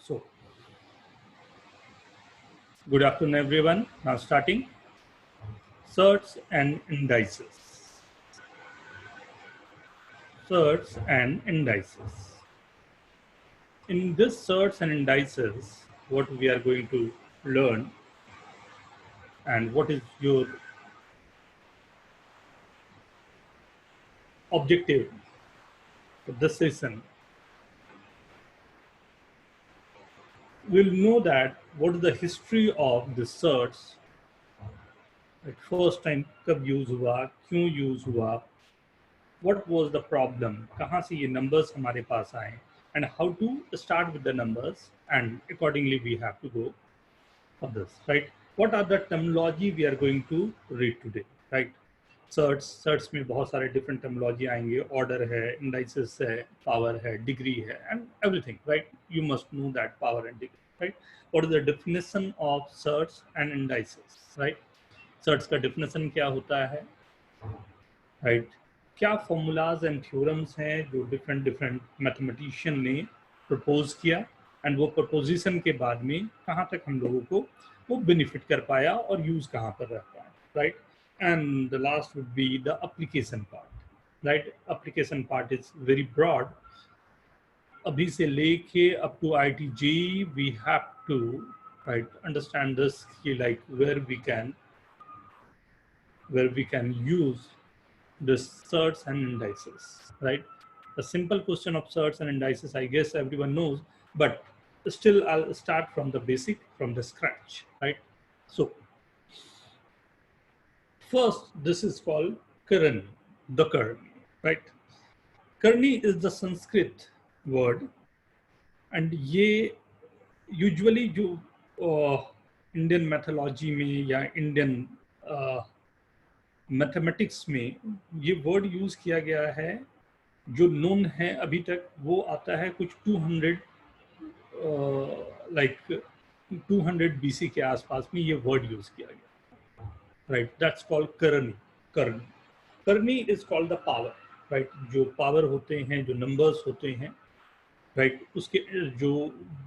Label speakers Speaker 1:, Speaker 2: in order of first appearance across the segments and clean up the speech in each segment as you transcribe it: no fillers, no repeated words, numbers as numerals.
Speaker 1: So, good afternoon, everyone. Now starting search and indices. Search and indices. In this search and indices, what we are going to learn and what is your objective for this session. We'll know that what is the history of the search. At first time कब use हुआ, क्यों use हुआ, what was the problem, कहाँ से ये numbers हमारे पास आए, and how to start with the numbers, and accordingly we have to go for this, right? What are the terminology we are going to read today, right? Search में बहुत सारे different terminology आएंगे, order है, indices है, power है, degree है, and everything, right? You must know that power and degree, right? What is the definition of search and indices, right? Search का definition क्या होता है, राइट? क्या फॉर्मूलाज एंड थ्योरम्स हैं जो डिफरेंट मैथमेटिशियन ने प्रपोज किया, एंड वो प्रपोजिशन के बाद में कहाँ तक हम लोगों को वो बेनिफिट कर पाया और यूज कहाँ पर रह पाया, right? And the last would be the application part, right? Application part is very broad. Abhi se leke up to IIT we have to, right, understand this, like where we can use this search and indices, right? The simple question of search and indices, I guess everyone knows, but still I'll start from the basic, from the scratch, right? So first, this is called Karani, the Karani, right? Karni is the Sanskrit word, and ये usually जो Indian mythology में या Indian mathematics में ये word use किया गया है, जो नोन है अभी तक, वो आता है कुछ 200 लाइक 200 BC के आसपास में ये वर्ड यूज किया गया, राइट? दैट्स कॉल्ड करनी. करनी करनी is called the power, right? जो पावर होते हैं, जो नंबर्स होते हैं, राइट, उसके जो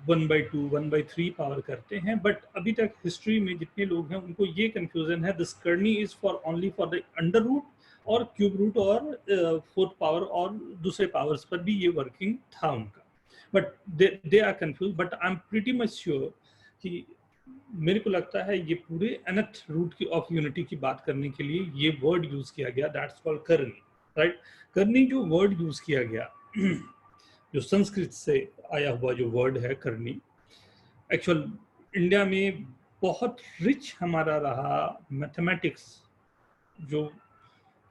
Speaker 1: 1/2 1/3 पावर करते हैं. बट अभी तक हिस्ट्री में जितने लोग हैं उनको ये कंफ्यूजन है, दिस करनी is for only for the under root और क्यूब रूट और फोर्थ पावर और दूसरे पावर्स पर भी ये वर्किंग था उनका, but they are confuse. But I am pretty much sure कि मेरे को लगता है ये पूरे nth रूट की ऑफ यूनिटी की बात करने के लिए ये वर्ड यूज किया गया, दैट्स कॉल्ड करनी, राइट? करनी जो वर्ड यूज किया गया, जो संस्कृत से आया हुआ जो वर्ड है करनी, एक्चुअल इंडिया में बहुत रिच हमारा रहा मैथमेटिक्स, जो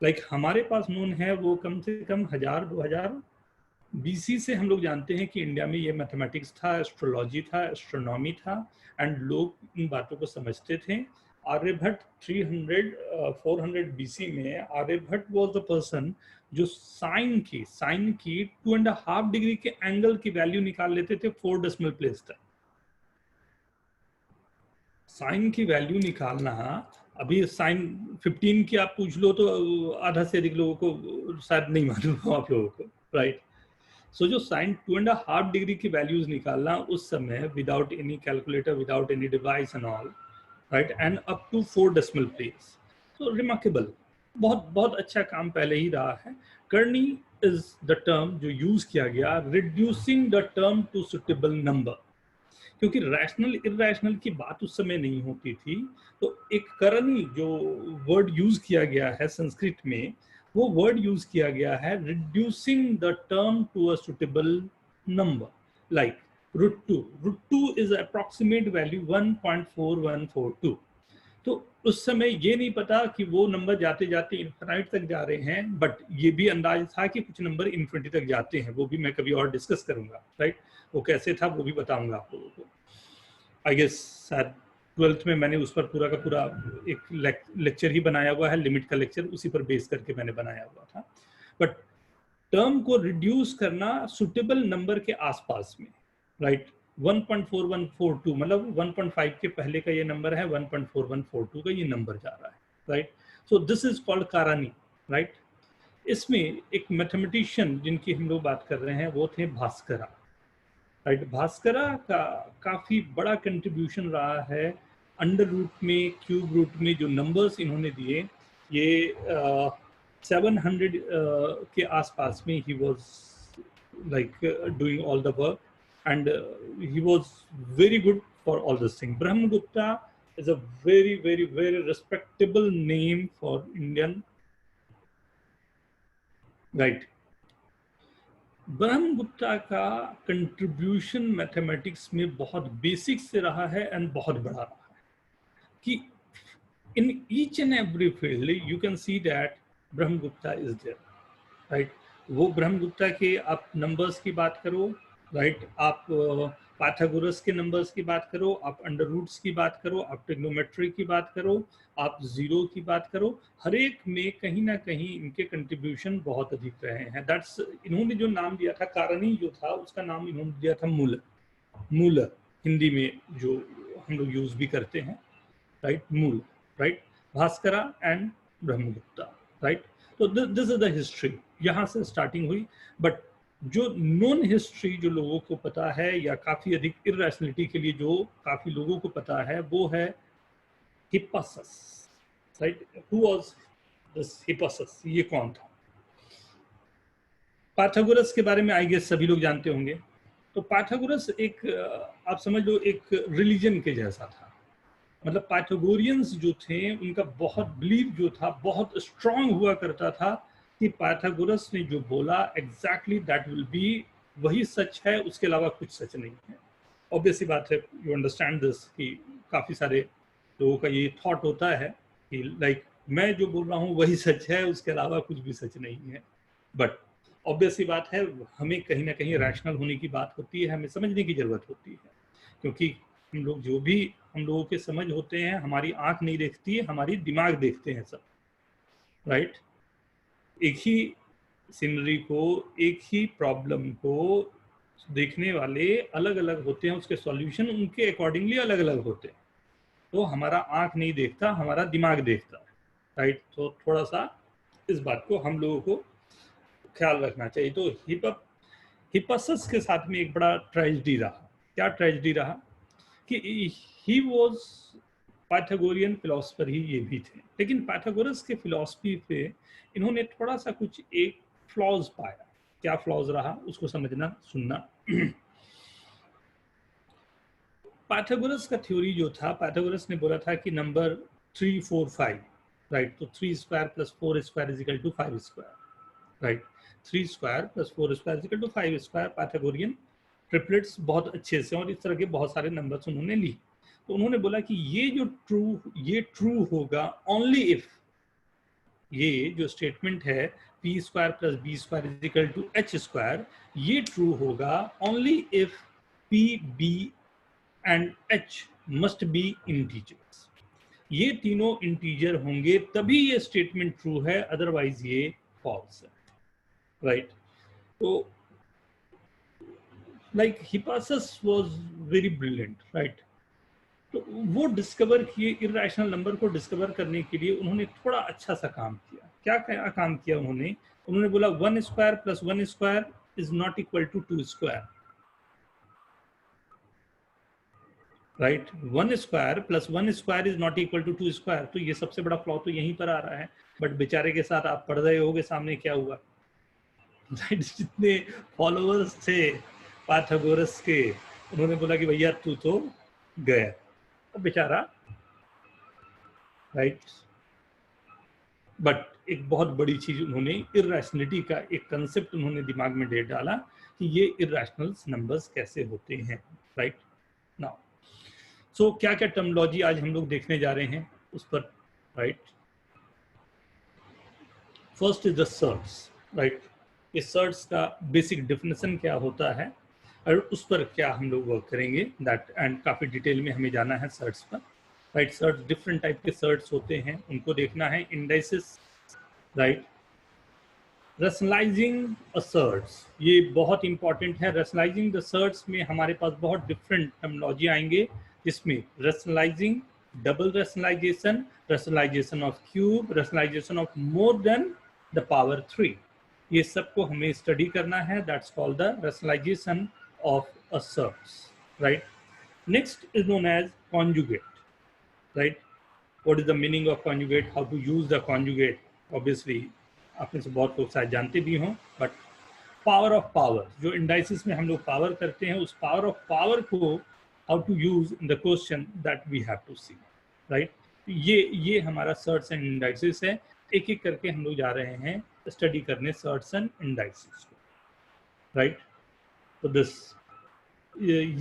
Speaker 1: लाइक हमारे पास नोन है वो कम से कम 1000-2000 BC से हम लोग जानते हैं कि इंडिया में ये मैथमेटिक्स था, एस्ट्रोलॉजी था, एस्ट्रोनॉमी था, एंड लोग इन बातों को समझते थे. आर्यभट्ट 400 BC में आर्यभट्ट वाज द पर्सन जो साइन की 2.5 डिग्री के एंगल की वैल्यू निकाल लेते थे 4 डेसिमल प्लेस तक. साइन की वैल्यू निकालना, अभी साइन 15 की आप पूछ लो तो आधा से अधिक लोगों को शायद नहीं मालूम हो आप लोगों को, राइट? सो जो साइन 2.5 डिग्री की वैल्यूज निकालना उस समय without any calculator, without any device and all, right, and up to 4 decimal place, तो रिमार्केबल, बहुत बहुत अच्छा काम पहले ही रहा है. करनी इज द टर्म जो यूज किया गया reducing the term to suitable number, क्योंकि रैशनल इरैशनल की बात उस समय नहीं होती थी. तो एक करनी जो वर्ड यूज किया गया है संस्कृत में, वो वर्ड यूज किया गया है reducing the term to a suitable number, like √2 is approximate value 1.4142. तो उस समय ये नहीं पता कि वो नंबर जाते जाते इन्फिनाइट तक जा रहे हैं, बट ये भी अंदाज था कि कुछ नंबर इन्फिनिटी तक जाते हैं. वो भी मैं कभी और डिस्कस करूंगा, राइट? वो कैसे था वो भी बताऊंगा आप लोगों को. आई गेस शायद 12th में मैंने उस पर पूरा का पूरा एक लेक्चर ही बनाया हुआ है, लिमिट का लेक्चर, उसी पर बेस करके मैंने बनाया हुआ था. बट टर्म को रिड्यूस करना सुटेबल नंबर के आसपास में, राइट? 1.4142 मतलब 1.5 के पहले का ये नंबर है, 1.4142 का ये नंबर जा रहा है, right? So this is called कारणी, राइट? इसमें एक मैथमेटिशियन जिनकी हम लोग बात कर रहे हैं वो थे भास्करा, राइट। भास्करा का काफी बड़ा कंट्रीब्यूशन रहा है अंडर रूट में, क्यूब रूट में जो नंबर्स इन्होंने दिए, ये 700 के आसपास में he was like doing all the work and he was very good for all this thing. Brahmagupta is a very, very, very respectable name for Indian, right? Brahmagupta का कंट्रीब्यूशन मैथमेटिक्स में बहुत बेसिक से रहा है एंड बहुत बड़ा रहा है कि in each and every field you can see that Brahmagupta is there, right. वो ब्रह्मगुप्ता के आप नंबर्स की बात करो, राइट, आप पाइथागोरस के नंबर्स की बात करो, आप अंडर रूट्स की बात करो, आप ट्रिग्नोमेट्री की बात करो, आप जीरो की बात करो, हर एक में कहीं ना कहीं इनके कंट्रीब्यूशन बहुत अधिक रहे हैं। दैट्स, इन्होंने जो नाम दिया था कारणी जो था उसका नाम इन्होंने दिया था मूल, मूल हिंदी में जो हम लोग यूज भी करते हैं, राइट, मूल, right. Bhaskara and Brahmagupta, right. तो दिस इज द हिस्ट्री, यहाँ से स्टार्टिंग हुई। बट जो नॉन हिस्ट्री जो लोगों को पता है या काफी अधिक इरैशनलिटी के लिए जो काफी लोगों को पता है वो है हिप्पासस, राइट। हु वाज दिस हिप्पासस, ये कौन था? पाइथागोरस के बारे में आई गेस सभी लोग जानते होंगे। तो पाइथागोरस एक आप समझ लो एक रिलीजन के जैसा था, मतलब पाइथागोरियंस जो थे उनका बहुत बिलीव जो था बहुत स्ट्रांग हुआ करता था कि पाइथागोरस ने जो बोला एग्जैक्टली दैट विल बी, वही सच है, उसके अलावा कुछ सच नहीं है। ऑब्वियसली बात है, यू अंडरस्टैंड दिस कि काफी सारे लोगों का ये थॉट होता है कि लाइक मैं जो बोल रहा हूँ वही सच है, उसके अलावा कुछ भी सच नहीं है। बट ऑब्वियसली बात है, हमें कहीं ना कहीं रैशनल होने की बात होती है, हमें समझने की जरूरत होती है, क्योंकि हम लोग जो भी हम लोगों के समझ होते हैं, हमारी आंख नहीं देखती है, हमारी दिमाग देखते हैं सब, राइट। एक ही सीनरी को, एक ही प्रॉब्लम को देखने वाले अलग अलग होते हैं, उसके सॉल्यूशन उनके अकॉर्डिंगली अलग अलग होते हैं। तो हमारा आंख नहीं देखता, हमारा दिमाग देखता है, राइट। तो थोड़ा सा इस बात को हम लोगों को ख्याल रखना चाहिए। तो हिप्पासस के साथ में एक बड़ा ट्रेजेडी रहा। क्या ट्रेजेडी रहा कि ही वाज पाइथागोरियन फिलोसफर ही ये भी थे, लेकिन पाइथागोरस के फिलोसफी पे इन्होंने थोड़ा सा कुछ एक फ्लॉज पाया। क्या फ्लॉज रहा उसको समझना, सुनना। पाइथागोरस का थ्योरी जो था, पाइथागोरस ने बोला था कि नंबर 3, 4, 5, राइट। तो 3 square plus 4 square is equal to 5 square, right. 3 square plus 4 square is equal to 5 square. Pythagorean triplets बहुत अच्छे से और इस तरह के बहुत सारे नंबर्स उन्होंने ली। तो उन्होंने बोला कि ये ट्रू होगा ओनली इफ, ये जो स्टेटमेंट है P square plus B square is equal to H square, ये ट्रू होगा only if P, B and H must be integers. ये तीनों इंटीजर होंगे तभी ये स्टेटमेंट ट्रू है, अदरवाइज ये फॉल्स है, राइट। तो like Hippasus was very brilliant, right. तो वो डिस्कवर किए, इरैशनल नंबर को डिस्कवर करने के लिए उन्होंने थोड़ा अच्छा सा काम किया। क्या काम किया उन्होंने बोला 1 square plus 1 square is not equal to 2 square, right. 1 square plus 1 square is not equal to 2 square. तो ये सबसे बड़ा फ्लॉ तो यहीं पर आ रहा है। बट बेचारे के साथ आप पढ़ रहे होगे सामने क्या हुआ, राइट। जितने फॉलोअर्स थे पाइथागोरस के, उन्होंने बोला कि भैया तू तो गया, बेचारा, राइट। बट एक बहुत बड़ी चीज उन्होंने इरैशनलिटी का एक कंसेप्ट उन्होंने दिमाग में दे डाला कि ये इरैशनल नंबर्स कैसे होते हैं, राइट। नाउ सो क्या क्या टर्मिनोलॉजी आज हम लोग देखने जा रहे हैं उस पर, right. First is the surds, right. इस सर्ट्स का बेसिक डेफिनेशन क्या होता है और उस पर क्या हम लोग वर्क करेंगे, दैट एंड काफी डिटेल में हमें जाना है सर्ट्स पर, राइट। सर्ट्स डिफरेंट टाइप के सर्ट्स होते हैं, उनको देखना है। Indices, right. रैशनलाइजिंग असर्ट्स, ये बहुत इंपॉर्टेंट है। रैशनलाइजिंग द सर्ट्स में हमारे पास बहुत डिफरेंट टर्मिनोलॉजी आएंगे, जिसमें rationalising, double rationalisation, rationalisation of cube, rationalisation of more than the power 3, ये सबको हमें स्टडी करना है। That's called the rationalisation of asserts, right? Next is known as conjugate, right? What is the meaning of conjugate? How to use the conjugate? Obviously, आप में से बहुत लोग शायद जानते भी हों, but power of power, जो indices में हम लोग power करते हैं, उस power of power को how to use in the question that we have to see, right? ये हमारा सर्ट्स एंड इंडाइसेस है. एक एक करके हम लोग जा रहे हैं स्टडी करने सर्ट्स एंड इंडाइसेस को, राइट? तो दिस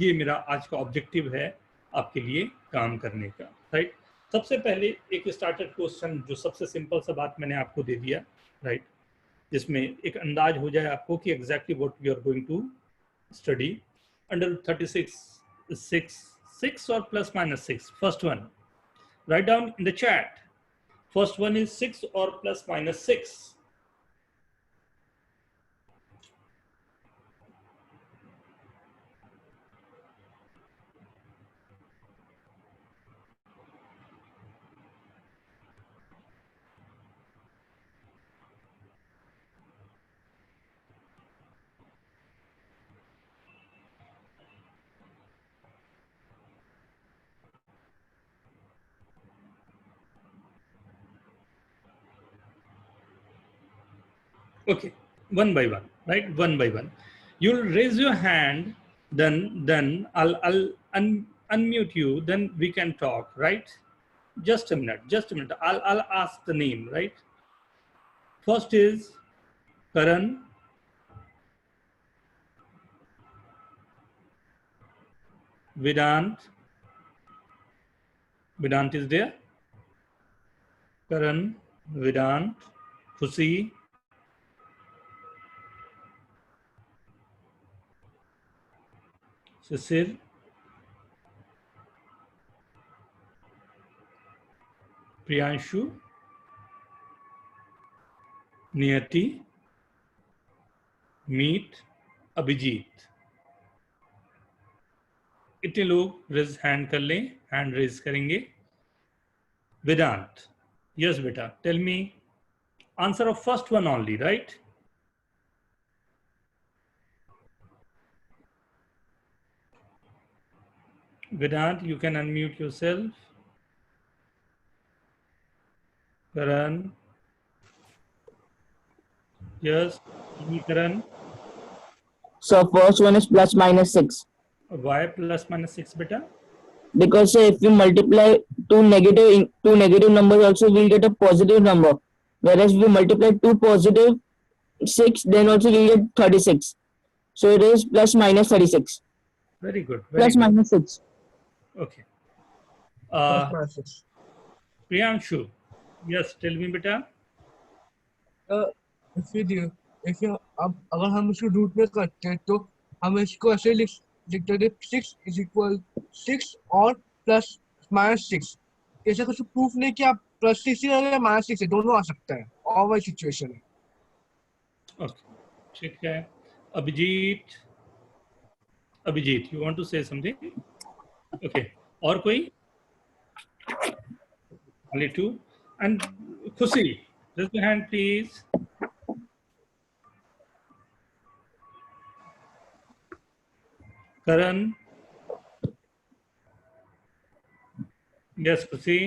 Speaker 1: ये मेरा आज का ऑब्जेक्टिव है आपके लिए काम करने का, राइट? सबसे पहले एक स्टार्टर क्वेश्चन जो सबसे सिंपल सा बात मैंने आपको दे दिया, राइट? जिसमें एक अंदाज हो जाए आपको कि exactly what we are going to study. Under 36 6 और plus minus 6. First one, write down in the chat. First one is 6 or plus minus 6. Okay, one by one, right? One by one. You'll raise your hand, then I'll unmute you, then we can talk, right? Just a minute, just a minute. I'll ask the name, right? First is Karan. Vedant. Vedant is there. Karan, Vedant, Khushi, Sisir, Priyanshu, Niyati, Meet, Abhijit. इतने लोग raise hand कर लें, hand raise करेंगे. Vedant, yes बेटा, tell me answer of first one only, right? Vedant, you can unmute yourself. Karan, yes, Karan.
Speaker 2: So first one is plus minus 6.
Speaker 1: Why plus minus 6, beta?
Speaker 2: Because if you multiply two negative numbers also, we'll get a positive number. Whereas if we multiply two positive 6, then also we'll get 36. So it is plus minus 36.
Speaker 1: Very good.
Speaker 2: Plus minus 6.
Speaker 1: Okay.
Speaker 2: Plus minus 6.
Speaker 1: Priyanshu, yes, tell me beta.
Speaker 3: अब अगर हम इसको root में करते हैं तो हम इसको ऐसे लिखते हैं 6 इज इक्वल 6 और प्लस माइनस 6. ऐसा कुछ प्रूफ नहीं कि आप प्लस 6 या माइनस 6 दोनों आ सकते हैं, और वही सिचुएशन है.
Speaker 1: ओके, ठीक है. Abhijeet, you want to say something? Okay, और कोई? Only two. And Khushi, raise your hand, please. Karan. Yes, Khushi.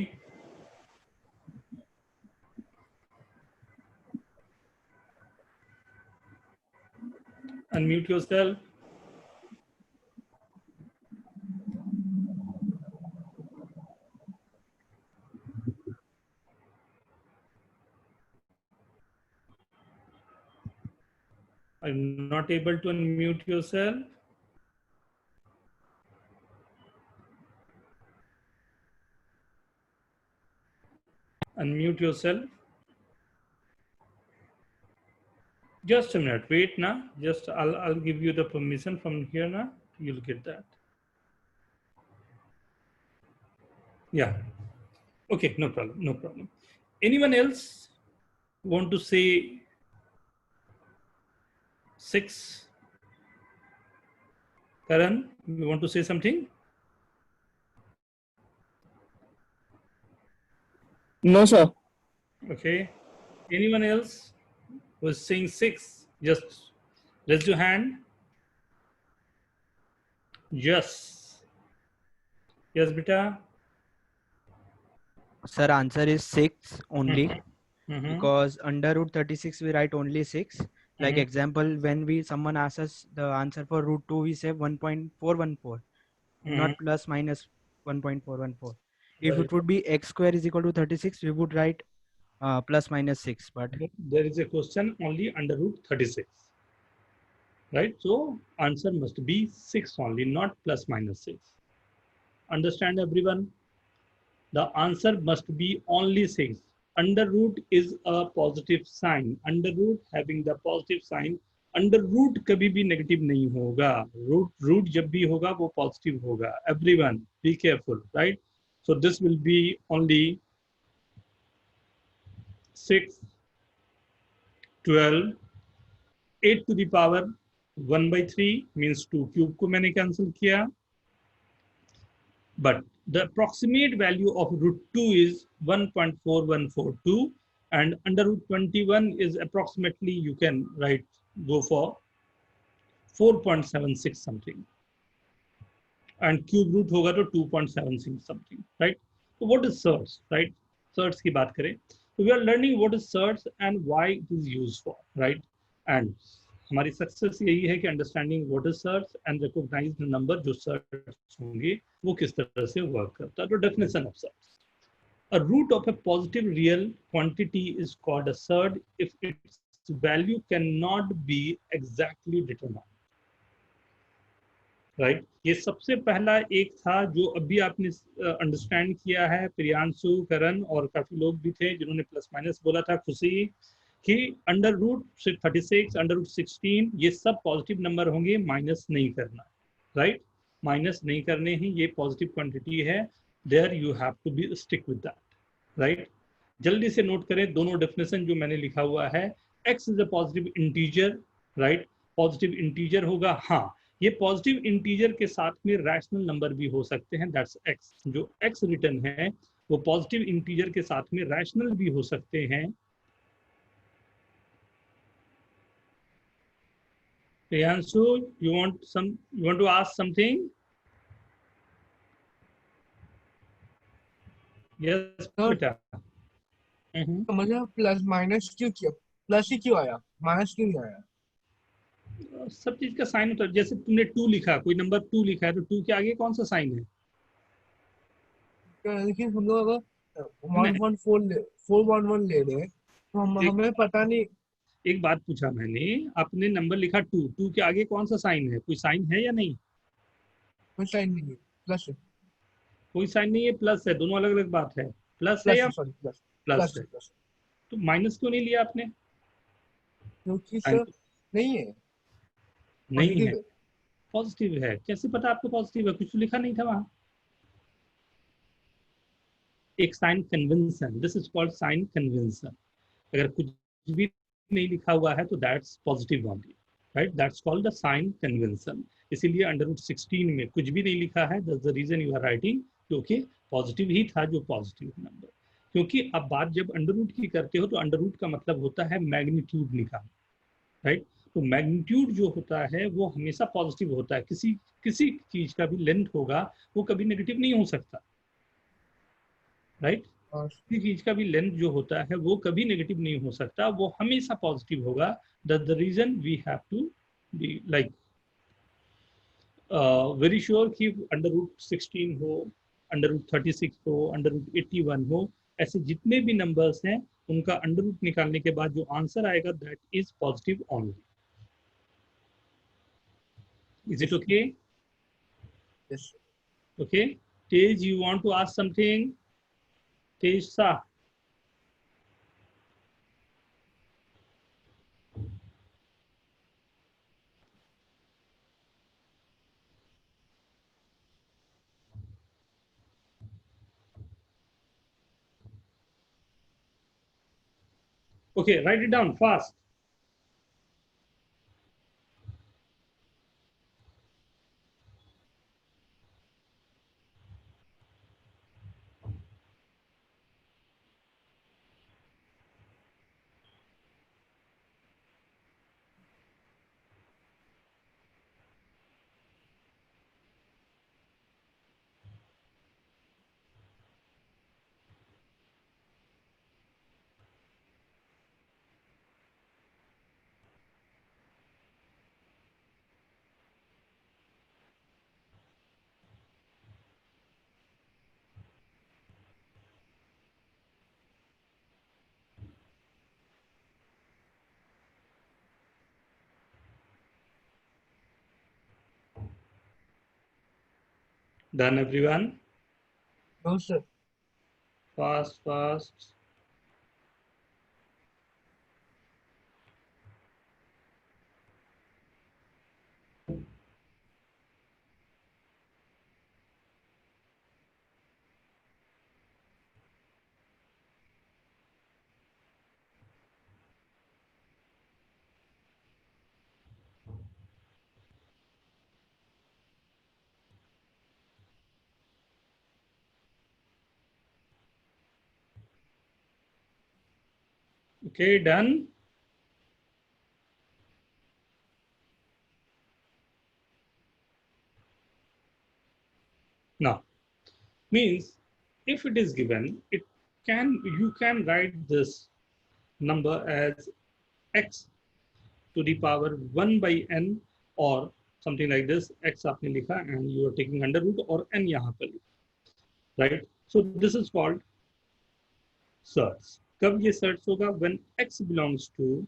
Speaker 1: Unmute yourself. I'm not able to unmute yourself. Unmute yourself. Just a minute. Wait now. Just I'll give you the permission from here now. You'll get that. Yeah. Okay. No problem. No problem. Anyone else want to say 6? Karan, you want to say something?
Speaker 2: No, sir.
Speaker 1: Okay. Anyone else who is saying 6? Just raise your hand. Yes. Yes, beta.
Speaker 4: Sir, answer is 6 only.
Speaker 1: Mm-hmm.
Speaker 4: Because under root 36 we write only 6. Like
Speaker 1: Mhm.
Speaker 4: example, when someone asks us the answer for root 2, we say 1.414, not plus minus 1.414. If
Speaker 1: Right.
Speaker 4: it would be x square is equal to 36, we would write plus minus 6. But
Speaker 1: There is a question only under root 36. Right? So answer must be 6 only, not plus minus 6. Understand everyone? The answer must be only 6. Under root is a positive sign. Under root having the positive sign. Under root कभी भी negative नहीं होगा. Root जब भी होगा वो positive होगा. Everyone be careful, right? So this will be only 6, 12, 8 to the power 1/3 means 2 cube को मैंने कैंसिल किया. But the approximate value of root 2 is 1.4142, and under root 21 is approximately, you can write, go for 4.76 something, and cube root होगा तो 2.76 something, right? So what is surds, right? Surds की बात करें, so we are learning what is surds and why it is used for, right? And हमारी success यही है कि understanding what is surd and recognize the number जो surds होंगे वो किस तरह से वर्क करता है. तो definition of surd, a root of a positive real quantity is called a surd if its value cannot be exactly determined. Right? ये सबसे पहला एक था जो अभी आपने अंडरस्टैंड किया है. प्रियांशु, करण और काफी लोग भी थे जिन्होंने प्लस माइनस बोला था. खुशी कि अंडर रूट 36, अंडर रूट 16 ये सब पॉजिटिव नंबर होंगे, माइनस नहीं करना, राइट? माइनस नहीं करने ही, ये पॉजिटिव क्वांटिटी है. There you have to be stick with that, right? जल्दी से नोट करें दोनों डेफिनेशन जो मैंने लिखा हुआ है. x is a positive integer, right? Positive integer होगा. हाँ, ये पॉजिटिव इंटीजर के साथ में रैशनल नंबर भी हो सकते हैं, दैट्स x. जो x रिटर्न है वो पॉजिटिव इंटीजर के साथ में रैशनल भी हो सकते हैं. Priyanshu, you want to ask something? Yes, बेटा.
Speaker 3: समझा प्लस माइनस क्यों किया, प्लस ही क्यों आया, माइनस क्यों नहीं आया?
Speaker 1: सब चीज का साइन होता है. जैसे तुमने 2 लिखा, कोई नंबर 2 लिखा है तो 2 के आगे कौन सा साइन है?
Speaker 3: लेकिन हम लोग अगर 411 ले रहे तो हमें पता नहीं.
Speaker 1: एक बात पूछा मैंने, आपने नंबर लिखा 2 के आगे कौन सा साइन है? कोई साइन है या नहीं?
Speaker 3: कोई साइन नहीं है, प्लस है.
Speaker 1: कोई साइन नहीं है, प्लस है. दोनों अलग अलग बात है. प्लस है
Speaker 3: प्लस
Speaker 1: या
Speaker 3: सॉरी प्लस
Speaker 1: प्लस है?
Speaker 3: प्लस
Speaker 1: तो माइनस क्यों नहीं लिया आपने?
Speaker 3: क्योंकि सर नहीं है,
Speaker 1: नहीं है,
Speaker 3: पॉजिटिव है.
Speaker 1: पॉजिटिव है. कैसे पता आपको पॉजिटिव है? कुछ तो लिखा नहीं था वहां. एक sign convention, this is called sign convention. अगर कुछ भी नहीं लिखा हुआ है तो that's positive only, right? That's called the sign convention. इसीलिए अंडर रूट 16 में कुछ भी नहीं लिखा है, that's the reason you are writing, क्योंकि पॉजिटिव ही था जो पॉजिटिव नंबर. क्योंकि अब बात जब अंडर रूट की करते हो तो अंडर रूट का मतलब होता है मैग्नीट्यूड निकालना, राइट? तो मैग्नीट्यूड जो होता है वो हमेशा पॉजिटिव होता है. किसी चीज का भी लेंथ होगा वो कभी नेगेटिव नहीं हो सकता, राइट? किसी चीज का भी लेंथ जो होता है वो कभी नेगेटिव नहीं हो सकता, वो हमेशा पॉजिटिव होगा. That's the reason we have to be like very sure कि अंडर रूट 16 हो, अंडर रूट 36 हो, अंडर रूट 81 हो, ऐसे जितने भी नंबर्स हैं उनका अंडर रूट निकालने के बाद जो आंसर आएगा that is positive only. Is it okay?
Speaker 3: Yes.
Speaker 1: Okay. Tej, you want to ask something? Tej सा. Okay, write it down fast. Done, everyone?
Speaker 3: No, sir.
Speaker 1: Fast, fast. Okay, done. Now, means if it is given, you can write this number as x to the power 1 by n or something like this. X आपने लिखा and you are taking under root और n यहाँ पर लिखा, right? So this is called surds. कब ये surds होगा? When x belongs to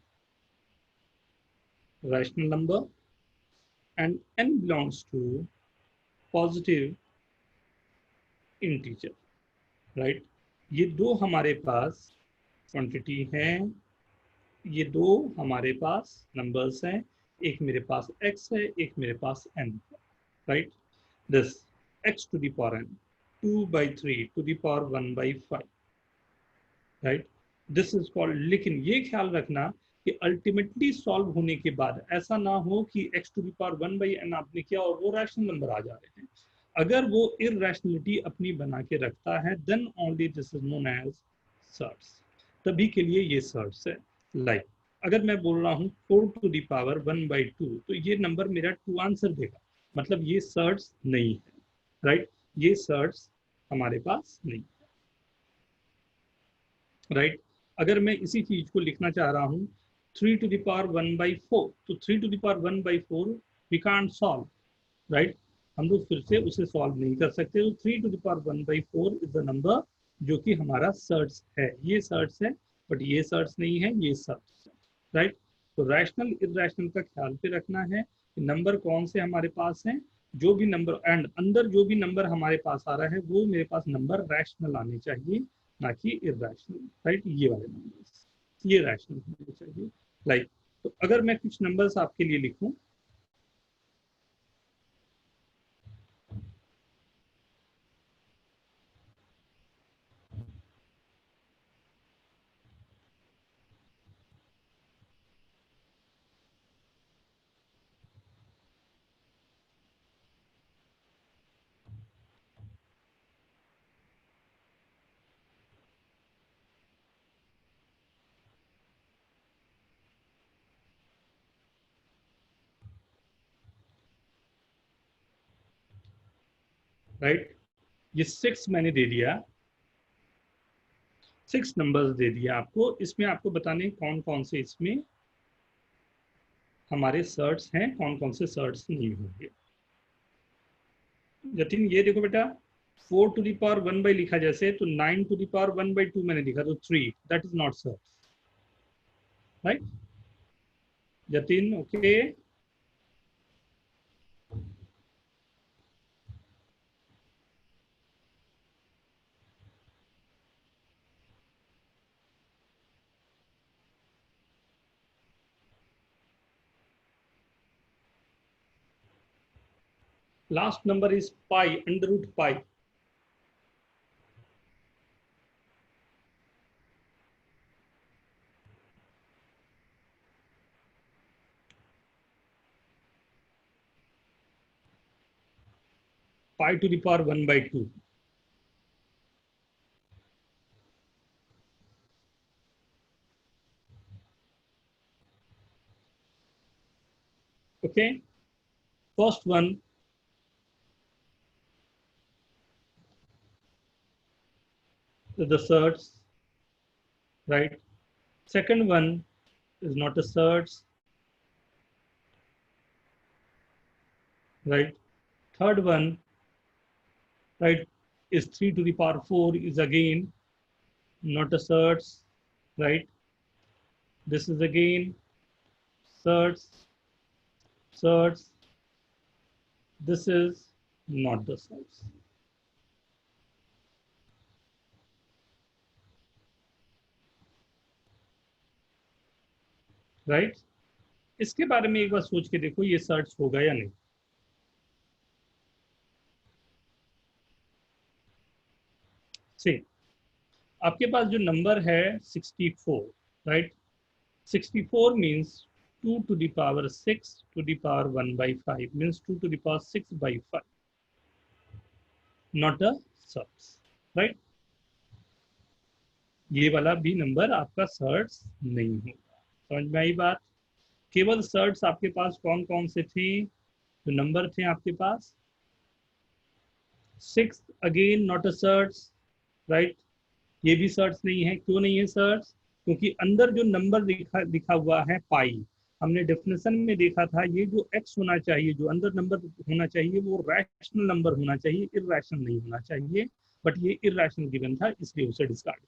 Speaker 1: rational number and n belongs to positive integer, right? ये दो हमारे पास क्वांटिटी हैं, ये दो हमारे पास नंबर्स हैं, एक मेरे पास x है, एक मेरे पास n है, right? This x to the power n, 2 by 3 to the power 1 by 5, right? This is called, लेकिन ये ख्याल रखना कि अल्टीमेटली सॉल्व होने के बाद ऐसा ना हो कि x to the power 1 by n आपने किया और वो रैशनल नंबर आ जा रहे हैं. अगर वो इररेशनलिटी अपनी बना के रखता है, then only this is known as surds. तभी के लिए ये सर्ट्स है. लाइक अगर मैं बोल रहा हूँ 4 to the power 1 by 2, तो ये नंबर मेरा 2 आंसर देगा, मतलब ये सर्ट्स नहीं है, राइट? ये सर्ट्स हमारे पास नहीं है, राइट? अगर मैं इसी चीज को लिखना चाह रहा हूँ 3 to the power 1 by 4, तो 3 to the power 1 by 4 we can't solve, right? हम लोग फिर से उसे सॉल्व नहीं कर सकते. तो 3 to the power 1 by 4 is the number जो कि हमारा सर्ट्स है. ये सर्ट्स है, बट ये सर्ट्स नहीं है, ये सर्ट्स है, राइट? तो रैशनल इररेशनल का ख्याल पे रखना है कि नंबर कौन से हमारे पास हैं, जो भी नंबर एंड अंदर जो भी नंबर हमारे पास आ रहा है वो मेरे पास नंबर रैशनल आने चाहिए, ना कि इररेशनल, राइट? ये वाले नंबर ये रैशनल होने चाहिए. लाइक तो अगर मैं कुछ नंबर्स आपके लिए लिखूं, राइट? ये 6 मैंने दे दिया, 6 नंबर्स दे दिया आपको. इसमें आपको बताने कौन कौन से इसमें हमारे सर्ट्स हैं, कौन कौन से सर्ट्स नहीं होंगे. जतिन ये देखो बेटा, 4 to the power 1 by लिखा जैसे, तो 9 to the power 1 by 2 मैंने लिखा, तो 3, that is not surds, right? Jatin okay? Last number is pi, under root pi. Pi to the power 1 by 2. Okay, first one, the surds, right? Second one is not a surds, right? Third one, right, is 3 to the power 4 is again not a surds, right? This is again surds, surds. This is not the search. Right? इसके बारे में एक बार सोच के देखो, ये search होगा या नहीं। से आपके पास जो नंबर है 64, right? 64 means 2 to the power 6 to the power 1 by 5 means 2 to the power 6 by 5, not a search, right? ये वाला भी नंबर आपका सर्च नहीं होगा। समझ में आई बात? केवल सर्च आपके पास कौन कौन से थे? जो नंबर थे आपके पास 6 again not a search, right? ये भी सर्च नहीं है। क्यों नहीं है सर्च? क्योंकि अंदर जो नंबर दिखा हुआ है पाई, हमने डेफिनेशन में देखा था ये जो x होना चाहिए, जो अंदर नंबर होना चाहिए वो रैशनल नंबर होना चाहिए, इरैशनल नहीं होना चाहिए। बट ये इरैशनल गिवन था, इसलिए उसे डिस्कार्ड,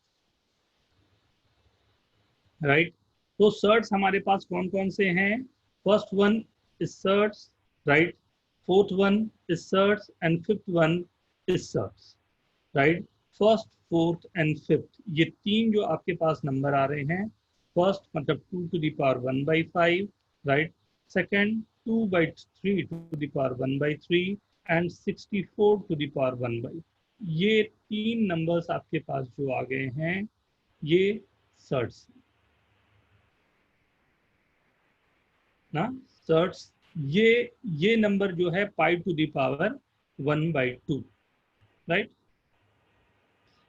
Speaker 1: राइट? तो सर्च हमारे पास कौन कौन से हैं? First one is search, right? Fourth one is surd and fifth one is search, right? First, fourth and fifth, ये तीन जो आपके पास नंबर आ रहे हैं, फर्स्ट मतलब 2 to the power 1 by 5, right? Second 2 by 3 to the power 1 by 3 and 64 to the power 1 by, ये तीन numbers आपके पास जो आ गए हैं ये सर्च ना। सर्च ये नंबर जो है pi to the power 1 by 2, right?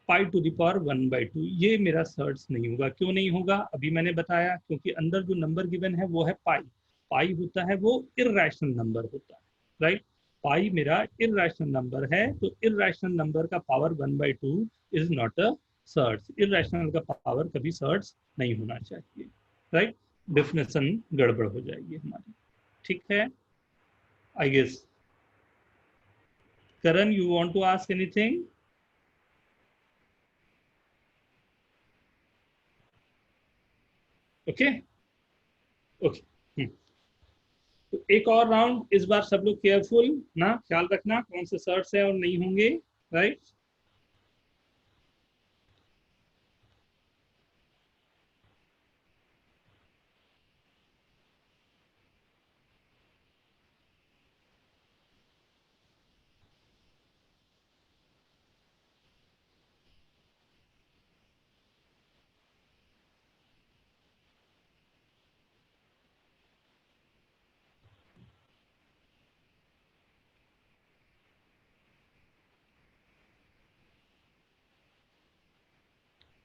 Speaker 1: Pi to the power 1 by 2, ये मेरा सर्च नहीं होगा। क्यों नहीं होगा? अभी मैंने बताया, क्योंकि अंदर जो नंबर गिवन है वो है पाई। पाई होता है वो इरैशनल नंबर होता है, राइट? पाई मेरा इरैशनल नंबर है, तो इरैशनल नंबर का power 1 by 2 is not a search. Irrational का पावर कभी सर्च नहीं होना चाहिए, राइट? डेफिनेशन गड़बड़ हो जाएगी हमारी, ठीक है? I guess Karan, you want to ask anything? Okay okay. तो एक और राउंड, इस बार सब लोग केयरफुल ना, ख्याल रखना कौन से सर्च है और नहीं होंगे, राइट?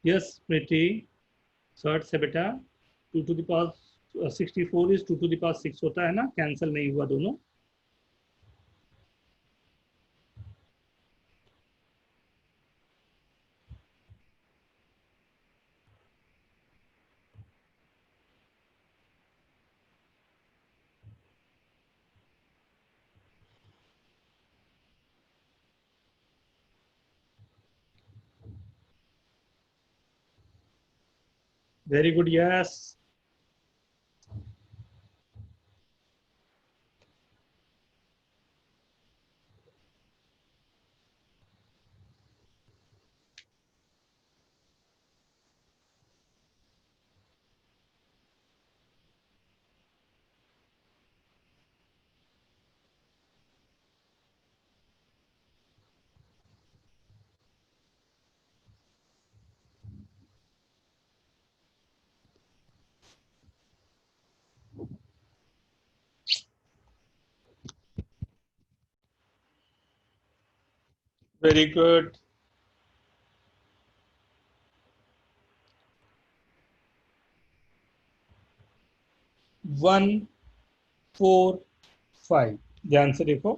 Speaker 1: यस प्रीति, सर्च है बेटा। 2 to the power 64 is 2 to the power 6 होता है ना, कैंसिल नहीं हुआ दोनों। Very good, yes. Very good. One, 4, 5, ध्यान से देखो।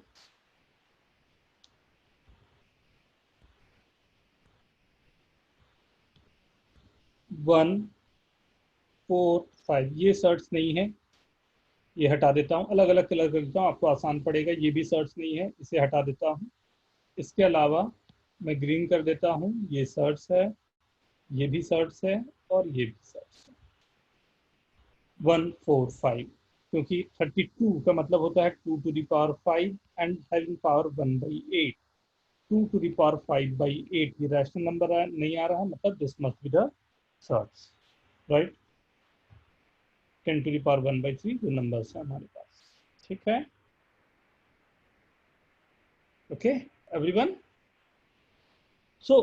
Speaker 1: 1, 4, 5 ये सर्च नहीं है, ये हटा देता हूँ। अलग अलग कलर कर देता हूँ, आपको आसान पड़ेगा। ये भी सर्च नहीं है, इसे हटा देता हूँ। इसके अलावा मैं ग्रीन कर देता हूँ, ये सर्च है, ये भी सर्च है और ये भी सर्च है। 1, 4, 5, क्योंकि 32 का मतलब होता है 2 to the power 5 and having power 1/8. 2 to the power 5/8 ये रैशनल नंबर नहीं आ रहा है, मतलब this must be the surds, right. 10 to the power 1/3 जो नंबर्स है हमारे पास. ठीक है, okay everyone. So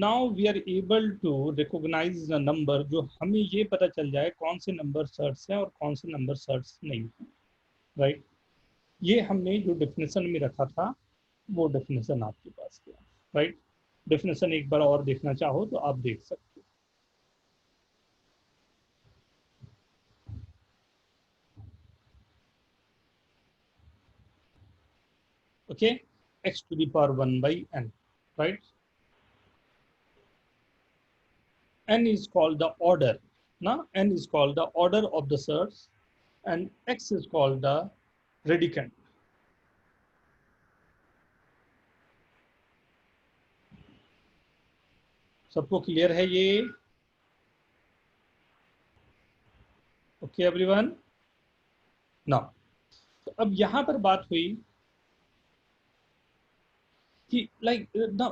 Speaker 1: now we are able to recognize the number, जो हमें ये पता चल जाए कौन से नंबर सर्ट्स हैं और कौन से नंबर सर्ट्स नहीं हैं, राइट. ये हमने जो डेफिनेशन में रखा था वो डेफिनेशन आपके पास किया, राइट. डेफिनेशन एक बार और देखना चाहो तो आप देख सकते हो. Okay, x to the power 1/n, right. N is called the order. Now n is called the order of the surds and x is called the radicand. सबको क्लियर है ये? Okay everyone. नाउ तो अब यहाँ पर बात हुई कि like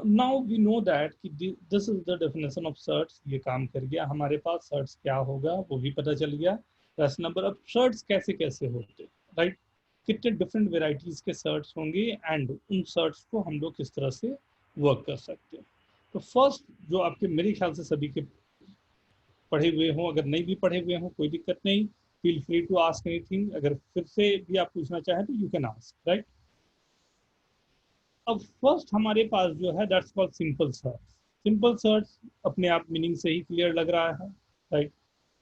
Speaker 1: now we know that कि this is the definition of surds. ये काम कर गया हमारे पास. सर्ट्स क्या होगा वो भी पता चल गया. Rational number. अब सर्ट्स कैसे कैसे होते, राइट. कितने डिफरेंट वेराइटीज के सर्ट्स होंगे एंड उन सर्ट्स को हम लोग किस तरह से वर्क कर सकते हैं. तो फर्स्ट जो आपके मेरे ख्याल से सभी के पढ़े हुए हों, अगर नहीं भी पढ़े हुए हों कोई दिक्कत नहीं, feel free to ask anything. अगर फिर से भी आप पूछना चाहें तो यू कैन आस्क, राइट. अब फर्स्ट हमारे पास जो है that's called simple surds. Simple surds अपने आप मीनिंग से ही क्लियर लग रहा है, राइट.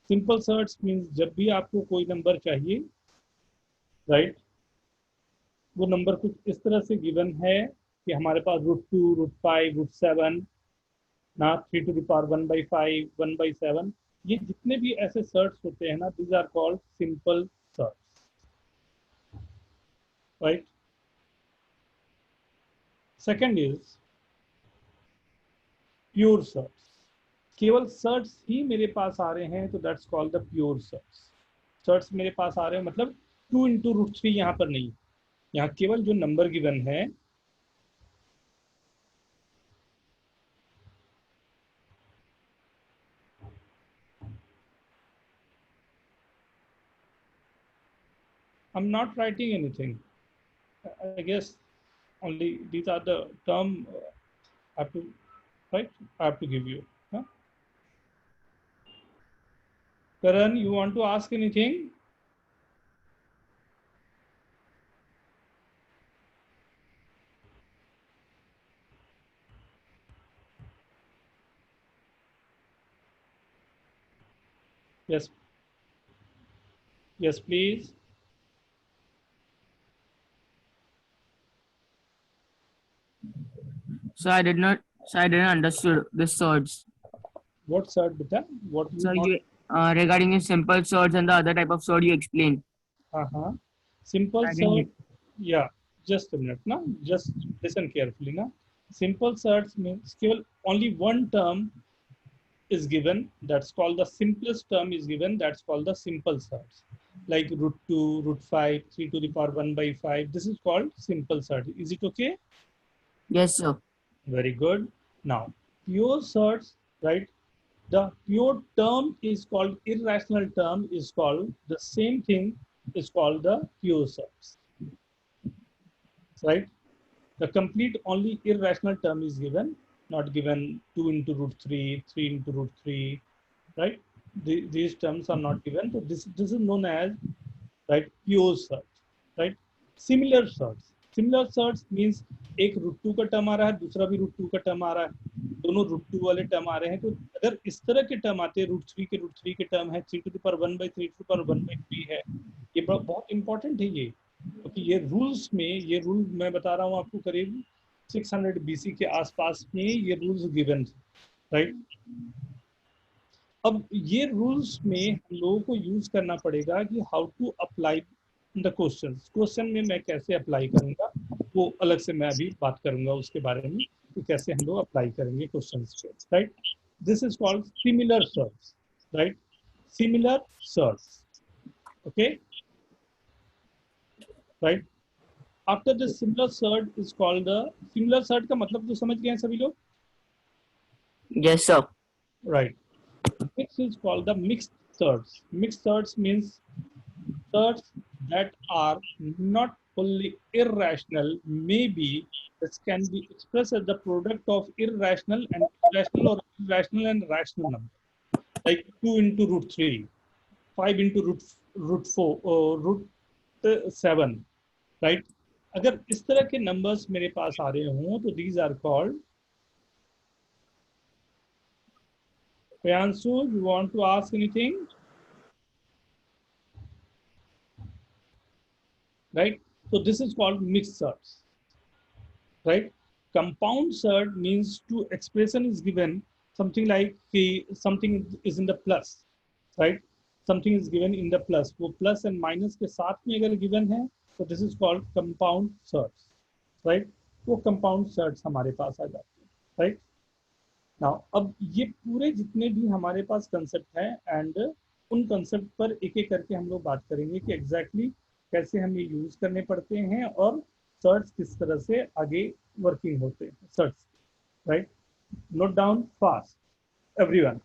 Speaker 1: सिंपल सर्ट्स मीन्स जब भी आपको कोई नंबर चाहिए, राइट, वो नंबर कुछ इस तरह से गिवन है कि हमारे पास √2, √5, √7 ना 3 to the power 1/5, 1/7, ये जितने भी ऐसे सर्ट्स होते हैं ना, these are called simple surds, right. Second is pure surds. केवल सर्ट्स ही मेरे पास आ रहे हैं तो that's called the pure surds. Surds मेरे पास आ रहे हैं मतलब 2 into √3 यहाँ पर नहीं, यहाँ केवल जो नंबर गिवन है I'm not writing anything. I guess only these are the term I have to, right, I have to give you. Huh? Karan, you want to ask anything? Yes. Yes, please.
Speaker 2: So I didn't understood the surds.
Speaker 1: What sort, beta? What you
Speaker 2: So
Speaker 1: want?
Speaker 2: you regarding the simple surds and the other type of sword you explained.
Speaker 1: Simple
Speaker 2: I didn't
Speaker 1: sort.
Speaker 2: get-
Speaker 1: Yeah, just a minute. Now, just listen carefully. Now, simple sorts means keval only one term is given. That's called the simplest term is given. That's called the simple sorts. Like √2, √5, 3 to the power 1/5. This is called simple sort. Is it okay?
Speaker 2: Yes, sir.
Speaker 1: Very good. Now, pure sorts, right? The pure term is called irrational term is called the same thing is called the pure sorts, right? The complete only irrational term is given, not given 2 into √3, 3 into √3, right? These terms are not given. So this is known as, right, pure sorts, right? Similar sorts. Similar sorts means एक √2 का term आ रहा है, दूसरा भी √2 का term आ रहा है, दोनों √2 वाले टर्म आ रहे हैं. तो अगर इस तरह के टर्म आते हैं, √3 के टर्म है, 3 to the power 1/3, 3 to the power 1/3 है, ये बहुत इंपॉर्टेंट है ये, क्योंकि ये रूल्स में, ये रूल मैं बता रहा हूँ आपको करीब 600 BC के आसपास में ये रूल्स गिवन, राइट. अब ये रूल्स में हम लोगों को यूज करना पड़ेगा कि how to apply the question में मैं कैसे अप्लाई करूंगा, वो अलग से मैं अभी बात करूंगा उसके बारे में कि कैसे हम लोग अप्लाई करेंगे क्वेश्चंस पे, right. This is called similar surds, right. Similar surds, okay. right? After this similar search is called the similar search का मतलब तो समझ गए हैं सभी लोग,
Speaker 2: Yes, sir.
Speaker 1: right? Next is called the mixed search. Mixed search means search that are not fully irrational. Maybe this can be expressed as the product of irrational and irrational or irrational and rational number, like 2 into root 3, 5 into root 4 or root 7, right? अगर इस तरह के numbers मेरे पास आ रहे हों तो these are called. Priyanshu, you want to ask anything? Right? So this is called mixed search, right? Compound search means two expression is given, something like something is in the plus, right? Something is given in the plus. वो plus and minus के साथ में अगर given है, तो this is called compound search, right? वो compound search हमारे पास आ जाती है, right? Now अब ये पूरे जितने भी हमारे पास कंसेप्ट है एंड उन कंसेप्ट पर एक एक करके हम लोग बात करेंगे कि एग्जैक्टली कैसे हम ये यूज करने पड़ते हैं और सर्च किस तरह से आगे वर्किंग होते हैं search, right? Note down fast everyone.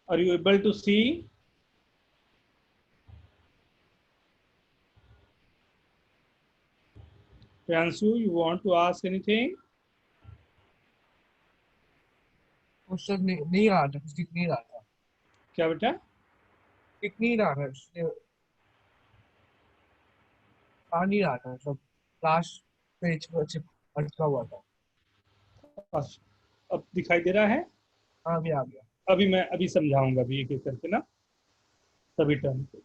Speaker 1: Are you able to see? Priyanshu, you want to ask anything?
Speaker 3: Question नहीं आ रहा, दिख नहीं रहा था,
Speaker 1: क्या बेटा?
Speaker 3: दिख नहीं रहा था, इसलिए आ नहीं रहा था, सब लास्ट पेज पर अटका हुआ था.
Speaker 1: अब दिखाई दे रहा है?
Speaker 3: हाँ भी आ गया.
Speaker 1: अभी मैं अभी समझाऊंगा अभी एक एक करके ना सभी टर्म को.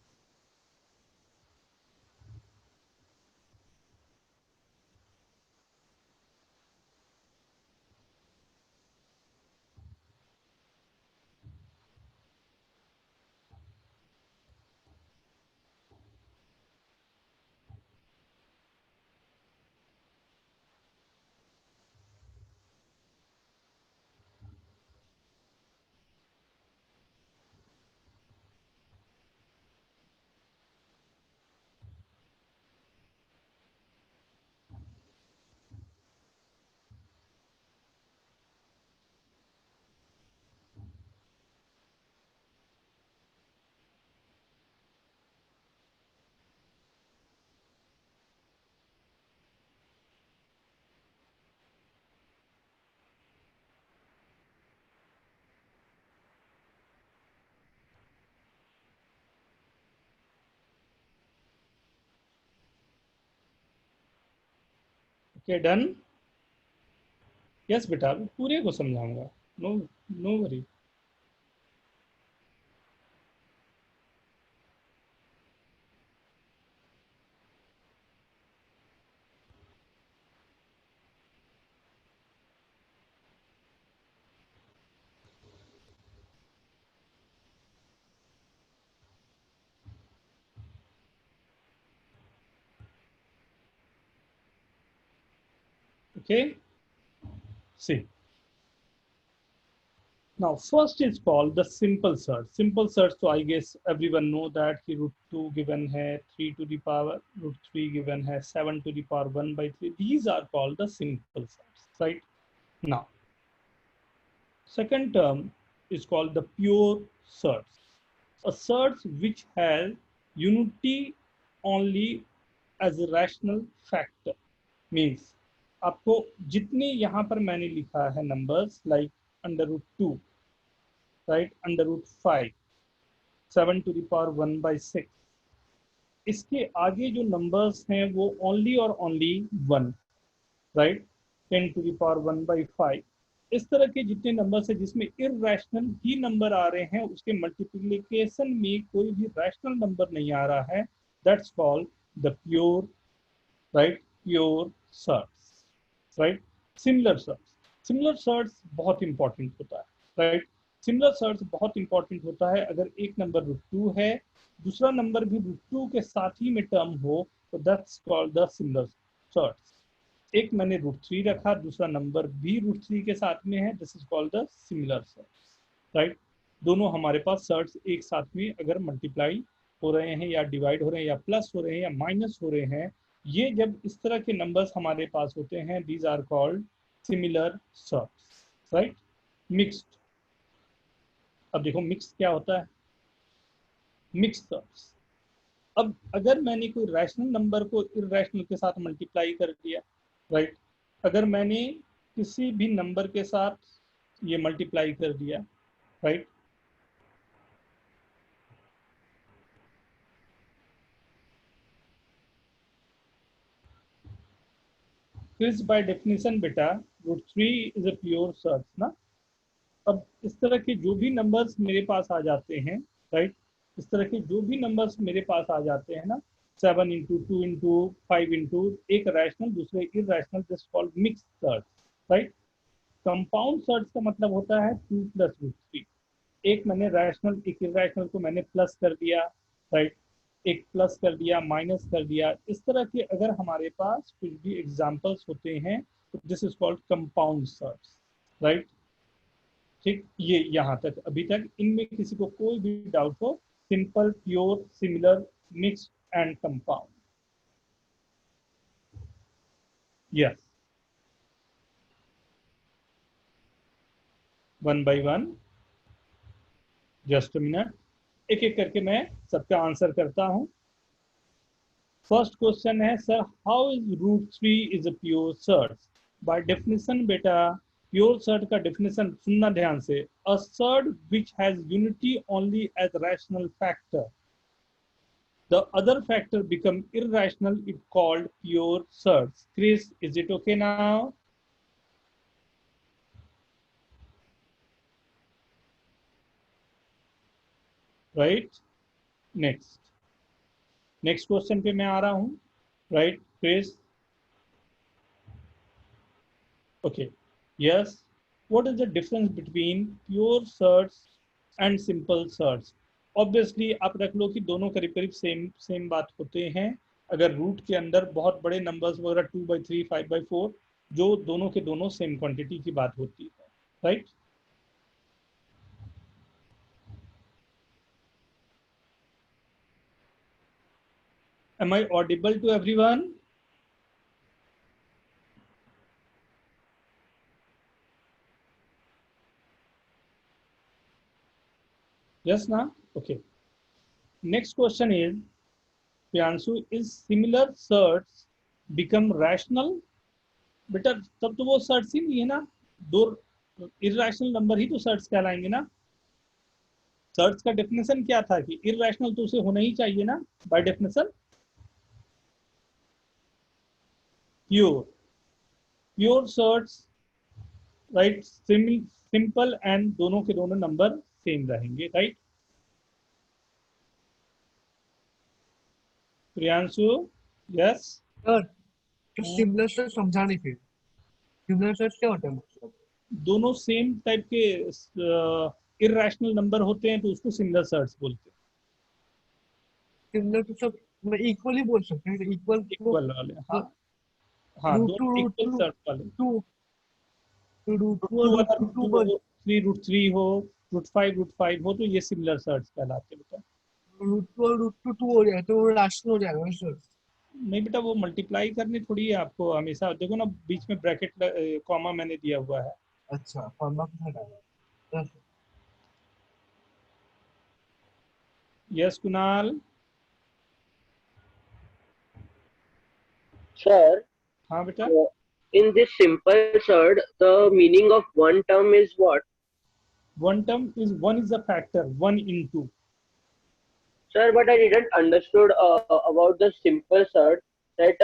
Speaker 1: Okay done. यस बेटा पूरे को समझाऊंगा. No no worry. Okay, see. Now, first is called the simple search. Simple search, so I guess everyone know that कि root 2 given है, 3 to the power, root 3 given है, 7 to the power 1 by 3. These are called the simple search, right? Now, second term is called the pure search. A search which has unity only as a rational factor means आपको जितने यहाँ पर मैंने लिखा है numbers like √2, right, √5, 7 to the power 1/6, इसके आगे जो नंबर्स हैं वो ओनली और only 1, right, 10 to the power 1/5, इस तरह के जितने नंबर्स हैं जिसमें इररेशनल ही नंबर आ रहे हैं, उसके मल्टीप्लिकेशन में कोई भी रैशनल नंबर नहीं आ रहा है, that's called the pure, right, pure surds, right. Similar surds बहुत इंपॉर्टेंट होता है, राइट। सिमिलर सर्ट्स बहुत इंपॉर्टेंट होता है। अगर एक नंबर √2 है, दूसरा नंबर भी √2 के साथ ही में टर्म हो, तो that's called the similar surds. एक मैंने √3 रखा, दूसरा नंबर भी √3 के साथ में है, this is called the similar surds, right. दोनों हमारे पास सर्ट्स एक साथ में अगर मल्टीप्लाई हो रहे हैं या डिवाइड हो रहे हैं या प्लस हो रहे हैं या माइनस हो रहे हैं, ये जब इस तरह के नंबर्स हमारे पास होते हैं, these are called similar surds, right. Mixed, अब देखो मिक्स क्या होता है, मिक्स सर्ट्स। अब अगर मैंने कोई रैशनल नंबर को इररेशनल के साथ मल्टीप्लाई कर दिया, राइट, अगर मैंने किसी भी नंबर के साथ ये मल्टीप्लाई कर दिया, राइट, फिर बाय डेफिनेशन बेटा √3 इज अ प्योर सर्च ना। अब इस तरह के जो भी नंबर्स मेरे पास आ जाते हैं, राइट, इस तरह के जो भी नंबर्स मेरे पास आ जाते हैं ना, 7 इंटू 2 इंटू 5 इंटू, एक रैशनल दूसरे irrational, this called mix search, right. Compound search का मतलब होता है 2 + √3, एक मैंने रैशनल एक इररेशनल को मैंने प्लस कर दिया, राइट, एक प्लस कर दिया, माइनस कर दिया, इस तरह के अगर हमारे पास कुछ भी एग्जांपल्स होते हैं तो this is called compound search, right. ठीक, ये यहाँ तक अभी तक इनमें किसी को कोई भी डाउट हो, simple, pure, similar, mix and compound, yes, 1 by 1, just a minute, एक एक करके मैं सबका आंसर करता हूँ। फर्स्ट क्वेश्चन है, sir how is √3 is a pure surd. By definition बेटा, प्योर सर्च का डेफिनेशन सुनना ध्यान से, a surd which has unity only as rational factor, the other factor become irrational, it called pure search. Chris, is it okay now? Right, next question पे मैं आ रहा हूँ, right, Chris, okay, yes, what is the difference between pure search and simple search? Obviously आप रख लो कि दोनों करीब करीब सेम बात होते हैं। अगर रूट के अंदर बहुत बड़े नंबर्स वगैरह 2/3, 5/4, जो दोनों के दोनों सेम क्वांटिटी की बात होती है, right. Am I audible to everyone? Yes, na? Okay. Next question is, Priyanshu, is similar search become rational? बेटा तब तो वो सर्च ही नहीं है ना, दो इररेशनल नंबर ही तो सर्च कहलाएंगे ना। सर्च का डेफिनेशन क्या था कि इररेशनल तो उसे होना ही चाहिए ना, by definition. Pure search, right, simple and दोनों के दोनों नंबर सेम रहेंगे, राइट। प्रियांशु, यस।
Speaker 3: सर तो सिमिलर सर्च समझा नहीं, फिर सिमिलर सर्च क्या होता है मतलब?
Speaker 1: दोनों सेम टाइप के इररेशनल नंबर होते हैं तो उसको सिमिलर सर्च बोलते हैं।
Speaker 3: सिमिलर तो सब मैं इक्वली बोल सकते हैं, इक्वल
Speaker 1: इक्वल वाले, हाँ हाँ,
Speaker 3: रूट टू
Speaker 1: दोनों
Speaker 3: रूट
Speaker 1: इक्वल
Speaker 3: टू
Speaker 1: सर्च वाले।
Speaker 3: टू रूट टू
Speaker 1: √2
Speaker 3: और
Speaker 1: वाला
Speaker 3: रूट टू
Speaker 1: √2 हो, 3 √3 हो, √5 हो, तो ये सिमिलर सर्च कहलाते हैं बेटा।
Speaker 3: रूट टू और रूट टू हो जाए तो वो राशनल हो जाएगा ना सर?
Speaker 1: नहीं बेटा, वो मल्टीप्लाई करनी थोड़ी है आपको हमेशा, देखो ना बीच में ब्रैकेट कॉमा मैंने दिया हुआ है।
Speaker 3: अच्छा, फॉर्मा का हटाना।
Speaker 1: यस कुणाल,
Speaker 5: Sir,
Speaker 1: हाँ बेटा,
Speaker 5: in this simple third, the meaning of one term is what?
Speaker 1: one term is one is a factor, 1 in 2.
Speaker 5: Sir, but I didn't understood about the simple third that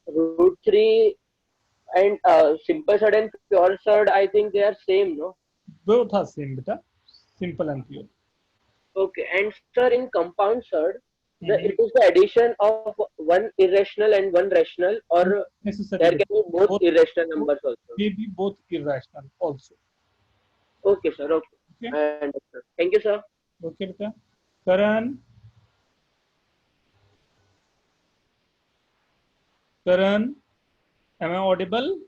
Speaker 5: root 3 and simple third and pure third, I think they are same, no?
Speaker 1: Both are same बेटा, simple and pure.
Speaker 5: Okay, and sir, in compound third,
Speaker 1: Mhm.
Speaker 5: it is the addition of one irrational and one rational, or
Speaker 1: Necessary
Speaker 5: there
Speaker 1: बेटा,
Speaker 5: can be both
Speaker 1: both,
Speaker 5: irrational
Speaker 1: both
Speaker 5: numbers also.
Speaker 1: may be both irrational also.
Speaker 5: Okay, sir. Okay,
Speaker 1: Okay,
Speaker 5: I understand. Thank you, sir.
Speaker 1: okay बेटा. Karan, Karan, am I audible?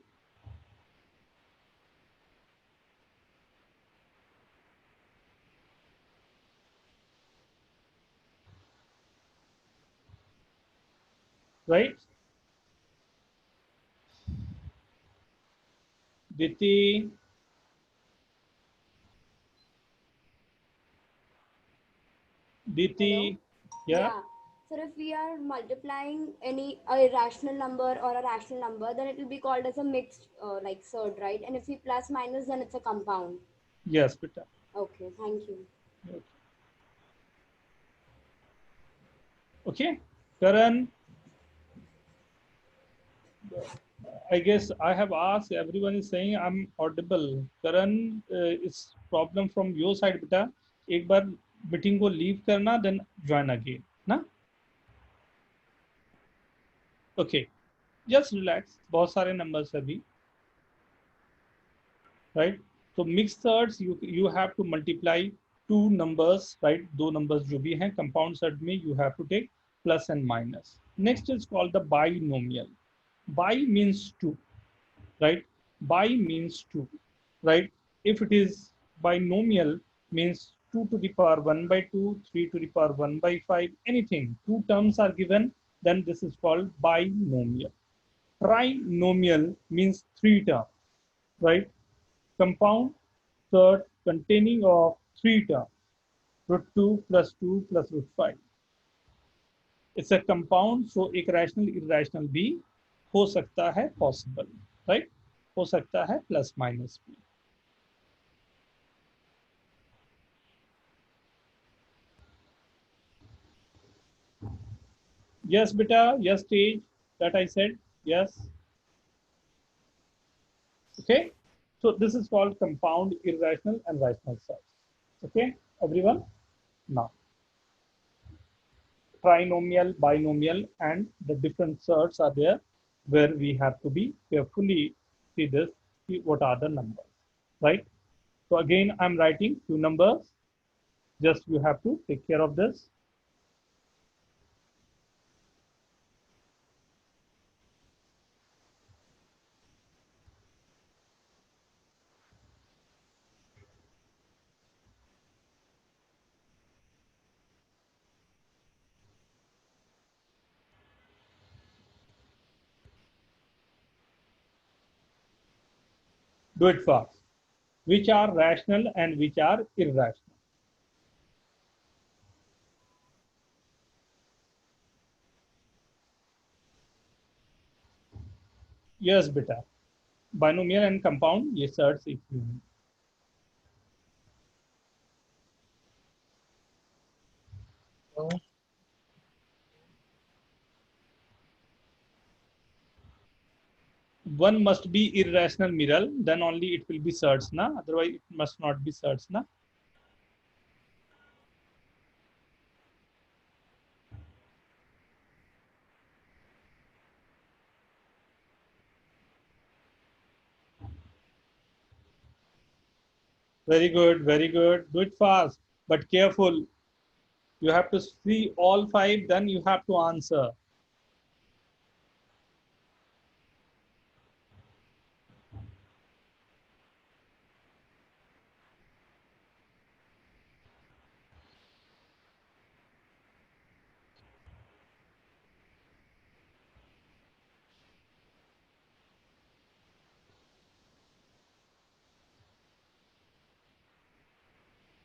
Speaker 1: Right? Diti,
Speaker 6: Hello?
Speaker 1: Diti, yeah.
Speaker 6: Yeah. So if we are multiplying any a rational number or a rational number, then it will be called as a mixed like surd, right? And if we plus minus, then it's a compound.
Speaker 1: Yes बेटा.
Speaker 6: Okay, thank you.
Speaker 1: Okay, Karan, I guess I have asked, everyone is saying I'm audible. Karan, it's problem from your side बेटा. एक बार meeting को leave करना, then join again, ना? Okay, just relax. बहुत सारे numbers हैं अभी, right? So mixed thirds, you have to multiply two numbers, right? दो numbers जो भी हैं compound third में you have to take plus and minus. Next is called the binomial. Bi means two, right? Bi means 2, right? If it is binomial, means 2 to the power 1 by 2, 3 to the power 1 by 5, anything. Two terms are given, then this is called binomial. Trinomial means three terms, right? Compound third containing of three terms, root 2 plus 2 plus root 5. It's a compound, so एक rational irrational भी हो सकता है possible, right? हो सकता है plus minus भी. Yes, beta. Yes, stage that I said. Yes. Okay. So this is called compound irrational and rational surds. Okay, everyone. Now, trinomial, binomial, and the different surds are there where we have to be carefully see this. See what are the numbers, right? So again, I'm writing few numbers. Just you have to take care of this. Do it fast. Which are rational and which are irrational? Yes, beta. Binomial and compound, ये shirts एक ही हैं. One must be irrational Miral, then only it will be surds, na? Otherwise, it must not be surds, na? Very good, very good. Do it fast, but careful. You have to see all five, then you have to answer.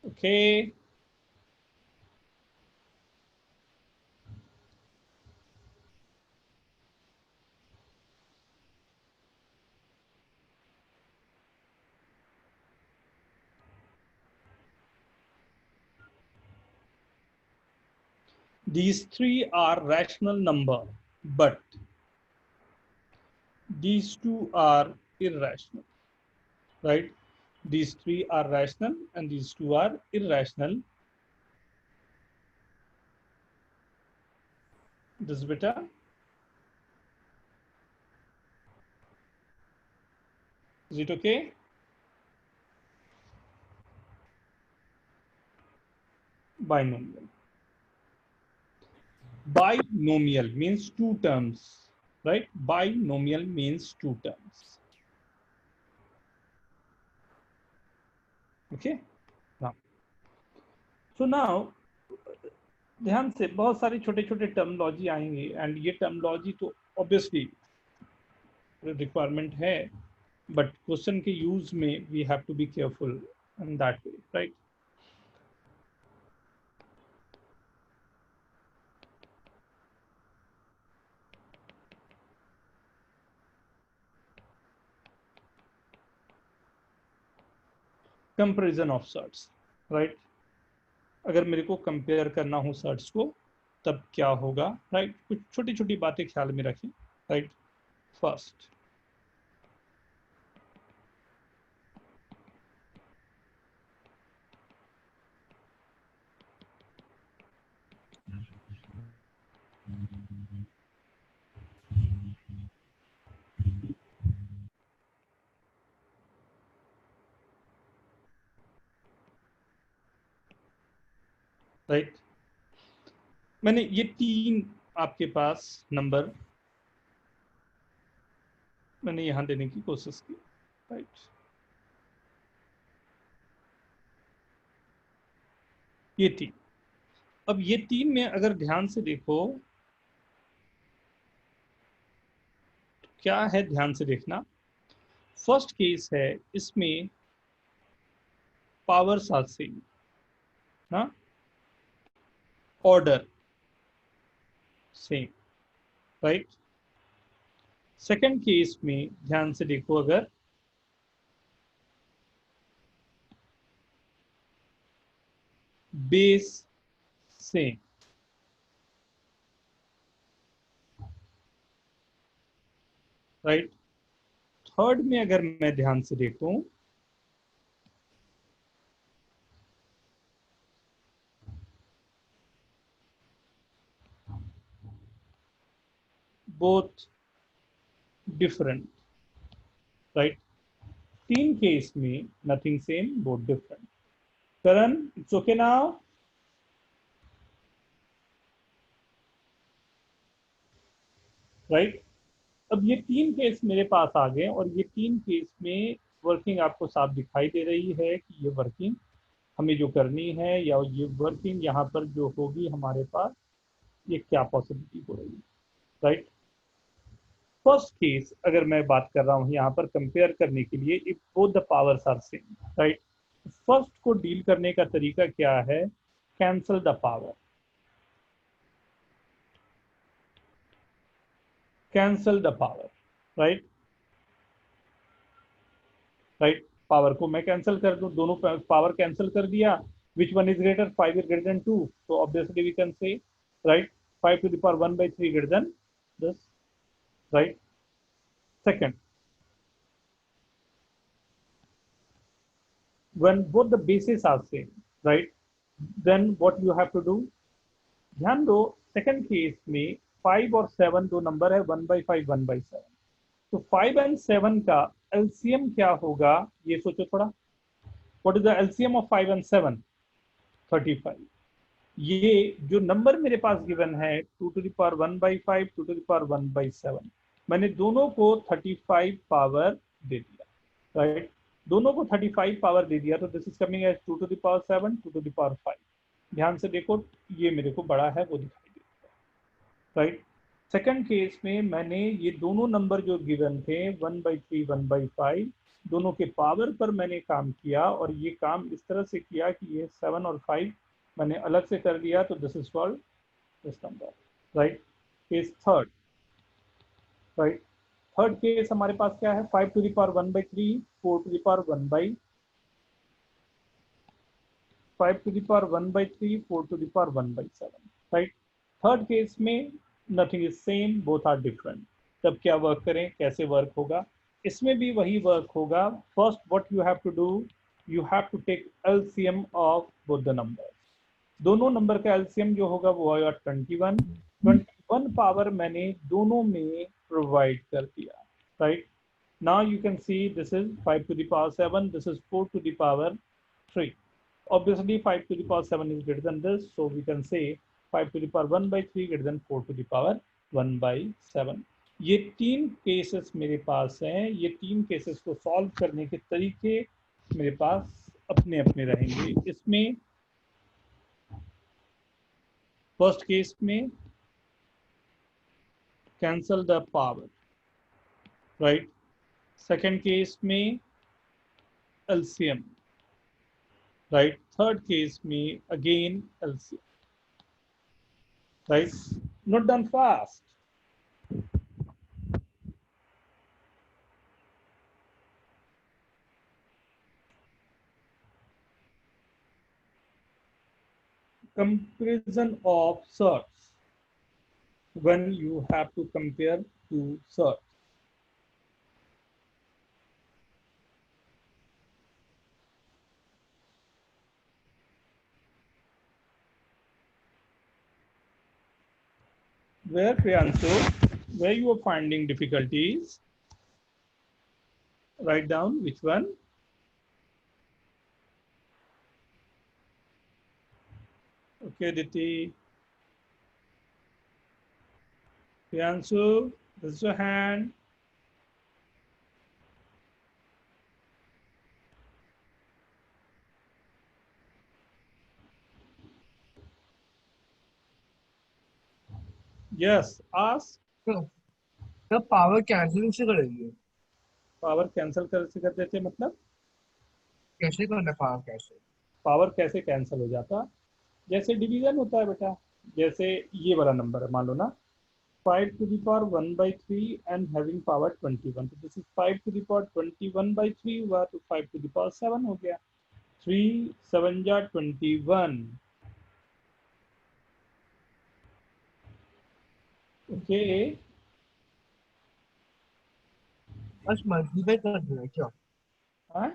Speaker 1: Okay. these three are rational number, but these two are irrational, right? These three are rational and these two are irrational. This beta, is it okay? Binomial. Binomial means two terms, right? Binomial means two terms. Okay, now so now ध्यान से बहुत सारे छोटे छोटे terminology आएंगे and ये terminology तो obviously requirement है, बट क्वेश्चन के यूज में we have to be careful in that way, right? Comparison of surds, right? अगर मेरे को कंपेयर करना हो सर्ट्स को तब क्या होगा, राइट? कुछ छोटी छोटी बातें ख्याल में रखें, राइट? First, right? मैंने ये तीन आपके पास नंबर मैंने यहां देने की कोशिश की, राइट? ये तीन, अब ये तीन में अगर ध्यान से देखो तो क्या है, ध्यान से देखना। फर्स्ट केस है, इसमें पावर्स आर सेम, हाँ, order same, right? Second case में ध्यान से देखो, अगर बेस सेम, राइट? थर्ड में अगर मैं ध्यान से देखूं, बोथ डिफरेंट, राइट? तीन केस में nothing same, both different. Karan, it's okay now? Right? अब ये तीन केस मेरे पास आ गए और ये तीन केस में वर्किंग आपको साफ दिखाई दे रही है कि ये वर्किंग हमें जो करनी है, या ये वर्किंग यहाँ पर जो होगी हमारे पास, ये क्या पॉसिबिलिटी हो रही है, राइट? फर्स्ट केस अगर मैं बात कर रहा हूँ यहाँ पर कंपेयर करने के लिए, if both the powers are same, right? First को डील करने का तरीका क्या है? Cancel the power, cancel the power, right? Right, power को मैं कैंसिल कर दूं, दोनों पावर कैंसिल कर दिया, which one is greater, 5 is greater than 2, so obviously we can say, right, 5 to the power 1 by 3 greater than this, right? Second, when both the bases are same, right, then what you have to do, ध्यान दो, second case में 5 और 7 दो number है, 1 by 5 1 by 7, तो 5 and 7 का LCM क्या होगा, ये सोचो थोड़ा। What is the LCM of 5 and 7? 35। ये जो नंबर मेरे पास गिवन है 2 to the power 1 by 5, 2 to the power 1 by 7, मैंने दोनों को 35 पावर दे दिया, राइट? दोनों को 35 पावर दे दिया, तो this is coming as 2 to the power 7, 2 to the power 5। ध्यान से देखो, ये मेरे को बड़ा है वो दिखाई देता है, राइट? सेकंड केस में मैंने ये दोनों नंबर जो गिवन थे 1 by 3 1 by 5, दोनों के पावर पर मैंने काम किया, और ये काम इस तरह से किया कि ये 7 और 5 मैंने अलग से कर दिया, तो this is called this number, right? Case third, right? Third case हमारे पास क्या है? 5 to the power 1 by 3, 4 to the power 1 by 5 to the power 1 by 3, 4 to the power 1 by 7, right? Third case में nothing is same, both are different. तब क्या work करें, कैसे work होगा? इसमें भी वही वर्क होगा। First what you have to do, you have to take LCM of both the numbers. दोनों नंबर का एलसीएम जो होगा वो आएगा 21। 21 पावर मैंने दोनों में प्रोवाइड कर दिया, right? Now you can see this is 5 to the power 7, this is 4 to the power 3. Obviously 5 to the power 7 is greater than this, so we can say 5 to the power 1 by 3 greater than 4 to the power 1 by 7. ये तीन cases मेरे पास हैं। ये तीन cases को solve करने के तरीके मेरे पास अपने अपने रहेंगे। इसमें फर्स्ट केस में cancel the power, right? Second case में LCM, right? Third case में again LCM, right? Not done fast. Comparison of certs, when you have to compare two certs. Where Priyanshu, where you are finding difficulties, write down which one. Okay, Diti. Priyanshu, raise your hand. Yes, ask.
Speaker 3: तो power cancel से करेंगे,
Speaker 1: power cancel कैसे कर देते, मतलब
Speaker 3: कैसे करना power cancel?
Speaker 1: Power कैसे कैंसिल हो जाता? जैसे डिवीजन होता है बेटा, जैसे ये वाला नंबर है, मान लो ना 5 to the power 1 by 3 and having power 21, तो this is 5 to the power 21 by 3 हुआ, तो 5 to the power 7 हो गया। 3 7 जा 21, ओके।
Speaker 3: बस मल्टीप्लाई कर देना क्या?
Speaker 1: हाँ,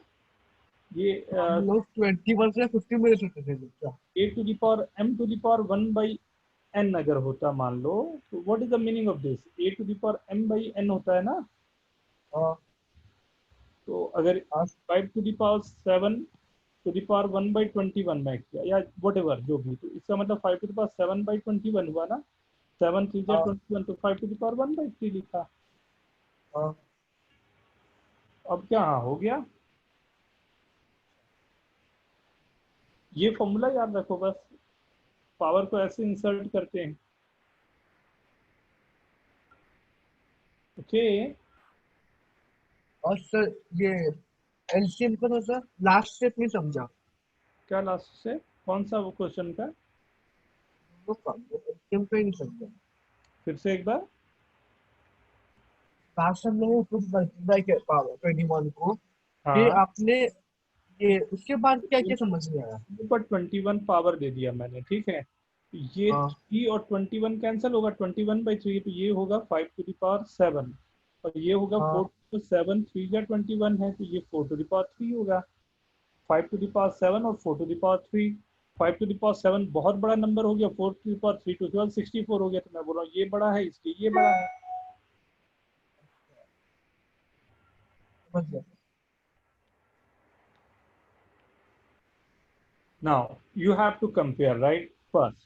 Speaker 1: ये
Speaker 3: हम लोग 21 से 50 में ले सकते थे क्या?
Speaker 1: a to the power m to the power 1 by n अगर होता मान लो, तो what is the meaning of this? a to the power m by n होता है ना,
Speaker 3: और
Speaker 1: तो अगर 5 to the power 7 to the power 1 by 21 में किया या whatever जो भी, तो इसका मतलब 5 to the power 7 by 21 हुआ ना। 7 3 जा 21, तो 5 to the power 1 by 3 लिखा। अब क्या, हाँ हो गया। ये फॉर्मूला याद रखो बस, पावर को ऐसे इंसर्ट करते हैं, ओके।
Speaker 3: और सर ये एलसीएम का था सर, लास्ट स्टेप नहीं समझा।
Speaker 1: क्या लास्ट से, कौन सा वो क्वेश्चन का?
Speaker 3: एलसीएम का ही नहीं समझा।
Speaker 1: फिर से एक बार।
Speaker 3: लास्ट टाइम मैंने कुछ मल्टीप्लाई किया पावर 21 को, फिर
Speaker 1: हाँ,
Speaker 3: आपने ये उसके बाद क्या क्या समझ में आया?
Speaker 1: ऊपर 21 पावर दे दिया मैंने, ठीक है। ये
Speaker 3: हाँ
Speaker 1: 3 और 21 कैंसिल होगा, 21 by 3, तो ये होगा 5 to the power 7, और ये होगा 4
Speaker 3: हाँ
Speaker 1: to 7, 3 जा 21 है, तो ये 4 to the power 3 होगा। 5 to the power 7 और 4 to the power 3। 5 to the power 7 बहुत बड़ा नंबर हो गया, 4 to the power 3 to 12 64 हो गया, तो मैं बोल रहा हूँ ये बड़ा है, इसलिए ये बड़ा है।
Speaker 3: समझ गया।
Speaker 1: Now you have to compare, right? First,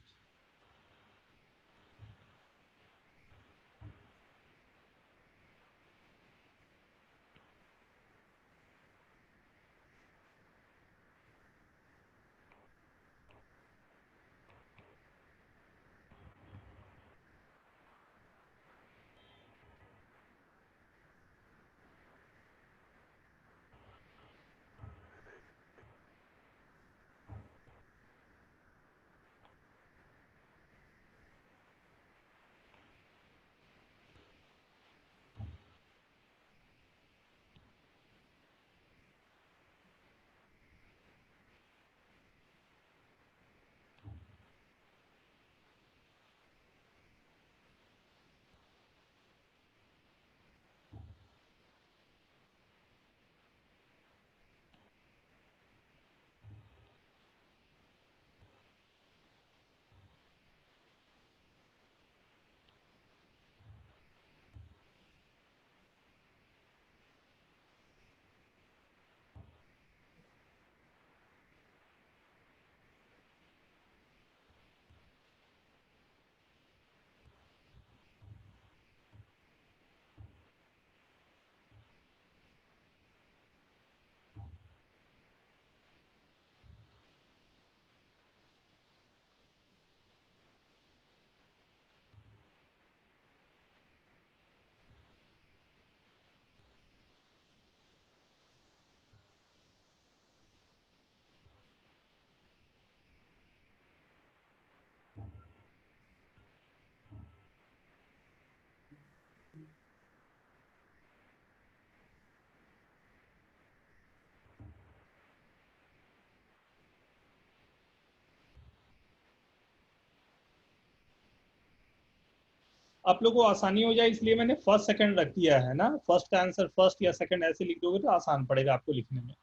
Speaker 1: आप लोगों को आसानी हो जाए इसलिए मैंने फर्स्ट सेकंड रख दिया है ना, फर्स्ट का आंसर फर्स्ट या सेकंड ऐसे लिख दोगे तो आसान पड़ेगा आपको लिखने में।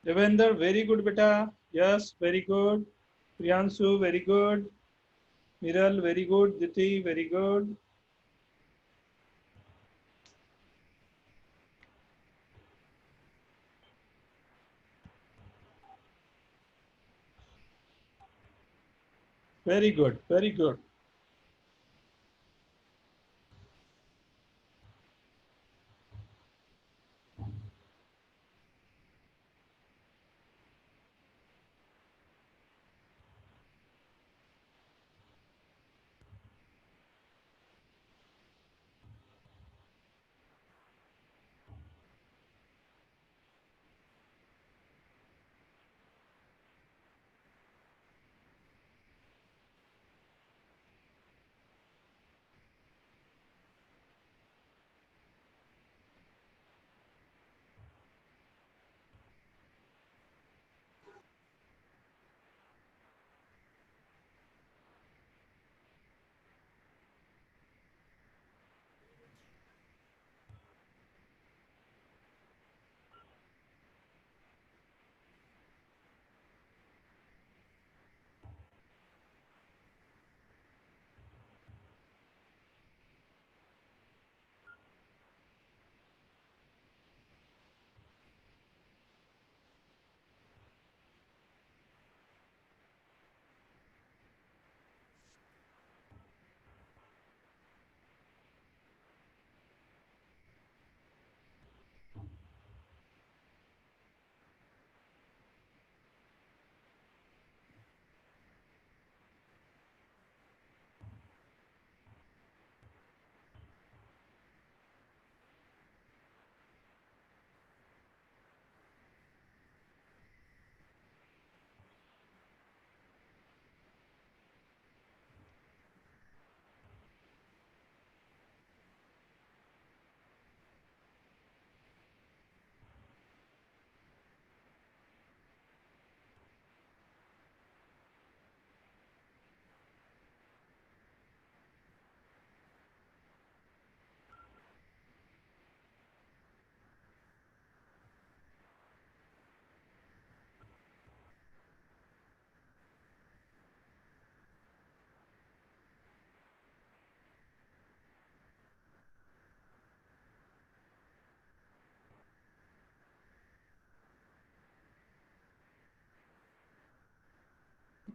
Speaker 1: देवेंद्र वेरी गुड बेटा, yes very good, Priyanshu very good, Miral very good, Diti very good. Very good, very good.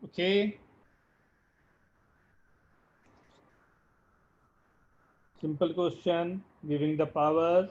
Speaker 1: Okay. Simple question, giving the powers.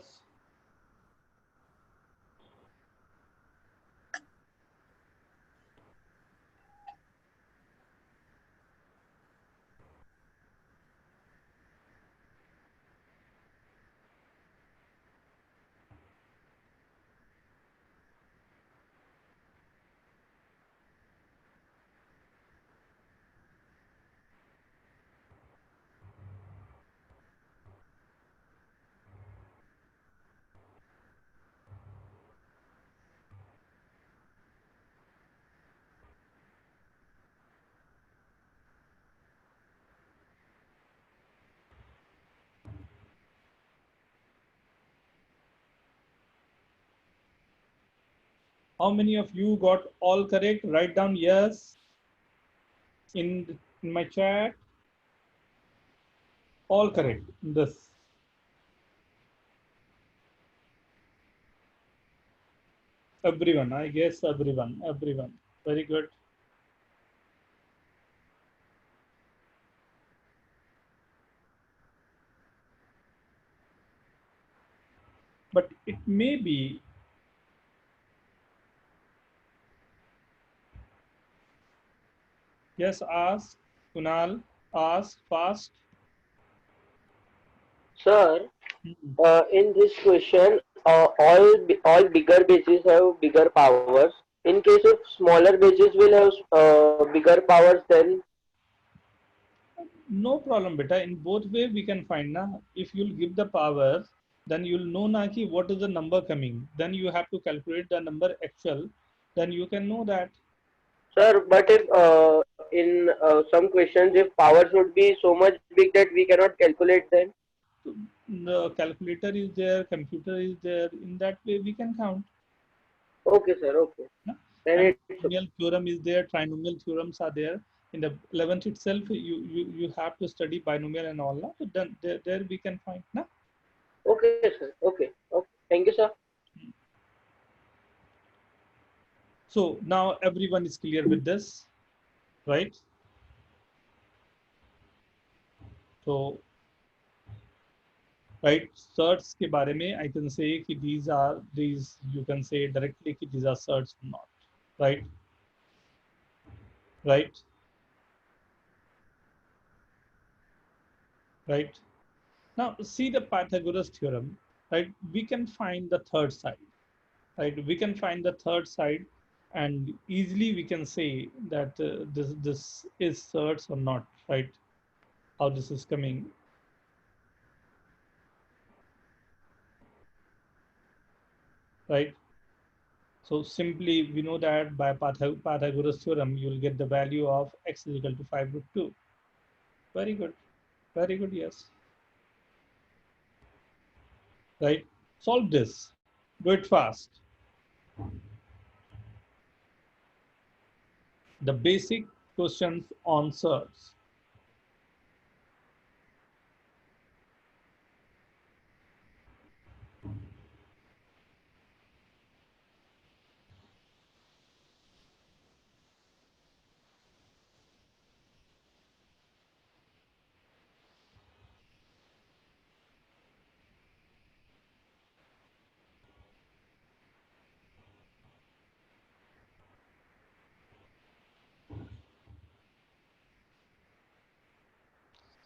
Speaker 1: How many of you got all correct? Write down yes in my chat. All correct in this. Everyone, I guess everyone. Very good. But it may be yes, ask Kunal, ask fast.
Speaker 5: Sir,
Speaker 1: Hmm.
Speaker 5: in this question, all bigger bases have bigger powers. In case of smaller bases will have bigger powers, then
Speaker 1: No problem, beta. In both way we can find na. If you'll give the powers, then you'll know na ki what is the number coming. Then you have to calculate the number actual. Then you can know that.
Speaker 5: sir, but in some questions if powers would be so much big that we cannot calculate them?
Speaker 1: The calculator is there, computer is there. In that way, we can count.
Speaker 5: Okay, sir. Okay.
Speaker 1: No?
Speaker 5: Then
Speaker 1: And
Speaker 5: it's
Speaker 1: binomial theorem is there. Trinomial theorems are there. In the 11th itself, you have to study binomial and all that. But then there we can find. No?
Speaker 5: okay, sir. Okay. Okay. Thank you, sir.
Speaker 1: So now everyone is clear with this, right? So, right, certs के बारे में I can say कि these you can say directly कि these are certs or not, right? Right? Right? Now see the Pythagoras theorem, right? We can find the third side, right? We can find the third side, and easily we can say that this is certs or not, right? How this is coming. Right? So simply we know that by Pythagoras theorem, you will get the value of x is equal to 5 root 2. Very good. Very good, yes. Right? Solve this. Do it fast. The basic questions on certs.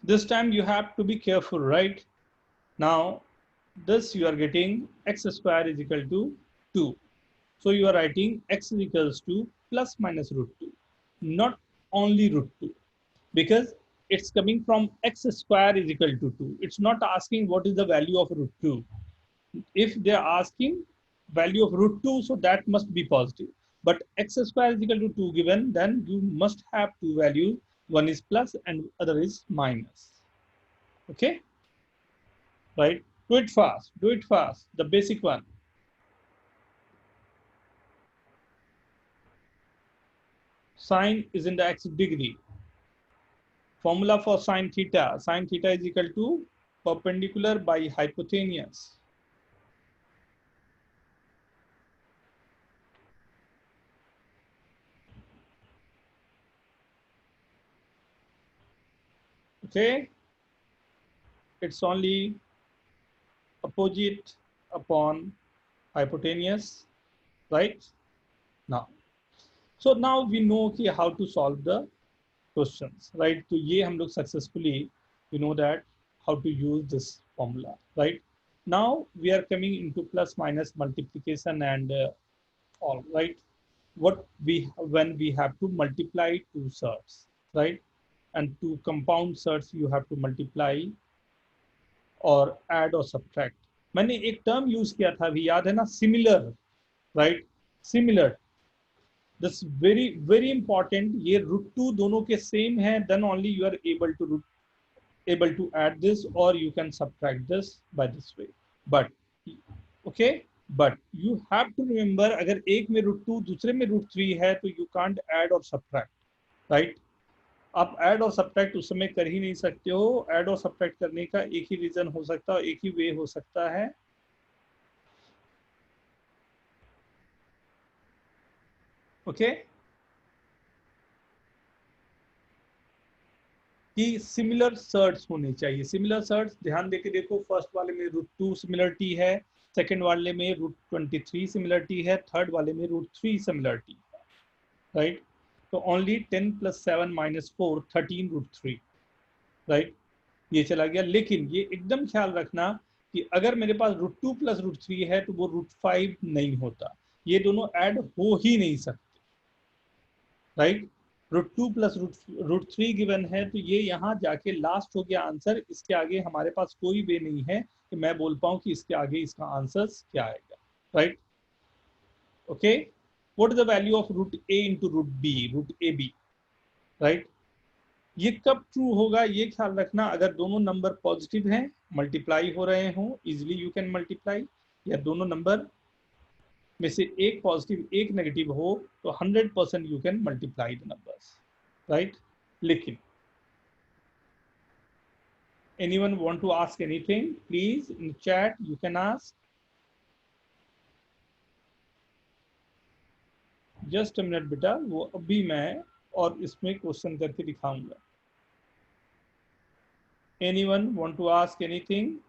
Speaker 1: This time you have to be careful, right? Now, this you are getting x square is equal to 2. So you are writing x is equals to plus minus root 2, not only root 2, because it's coming from x square is equal to 2. It's not asking what is the value of root 2. If they are asking value of root 2, so that must be positive. But x square is equal to 2 given, then you must have two values. One is plus and other is minus. Okay? Right? Do it fast. Do it fast. The basic one. Sine is in the x degree. Formula for sine theta. Sine theta is equal to perpendicular by hypotenuse. Okay? It's only opposite upon hypotenuse, right? Now, so now we know how to solve the questions, right? So ये हम लोग successfully we know that how to use this formula, right? Now we are coming into plus minus multiplication and all, right? What we when we have to multiply two surds, right? And two compound surds you have to multiply और add और subtract. मैंने एक term use किया था अभी याद है ना, similar, right? Similar. This very important. ये √2 दोनों के same है, then only you are able to add this or you can subtract this by this way. But okay, but you have to remember अगर एक में √2 दूसरे में √3 है तो you can't add or subtract, right? आप ऐड और सब्ट्रैक्ट उस समय कर ही नहीं सकते हो. ऐड और सब्ट्रैक्ट करने का एक ही रीजन हो सकता है, एक ही वे हो सकता है. ओके कि सिमिलर सर्ट्स होने चाहिए. सिमिलर सर्ट्स ध्यान देके देखो, फर्स्ट वाले में √2 सिमिलरिटी है, सेकंड वाले में √23 सिमिलरिटी है, थर्ड वाले में √3 सिमिलरिटी है, राइट? तो ओनली 10 + 7 - 4 13 √3, राइट? ये चला गया. लेकिन ये एकदम ख्याल रखना कि अगर मेरे पास √2 + √3 है तो वो √5 नहीं होता. ये दोनों ऐड हो ही नहीं सकते, राइट? √2 + √3 गिवन है तो ये यहाँ जाके लास्ट हो गया आंसर. इसके आगे हमारे पास कोई वे नहीं है कि मैं बोल पाऊँ कि इसके आगे इसका आंसर क्या आएगा, right? Okay, what is the value of √a into √b, √ab? Right. ये कब ट्रू होगा ये ख्याल रखना, अगर दोनों नंबर पॉजिटिव हैं, मल्टीप्लाई हो रहे हों, इजिली यू कैन मल्टीप्लाई, या दोनों नंबर में से एक पॉजिटिव एक नेगेटिव हो तो 100% you can multiply the numbers, right. लेकिन anyone want to ask anything, please in chat you can ask. Just a minute बेटा, वो अभी मैं और इसमें क्वेश्चन करके दिखाऊंगा. Anyone want to ask anything?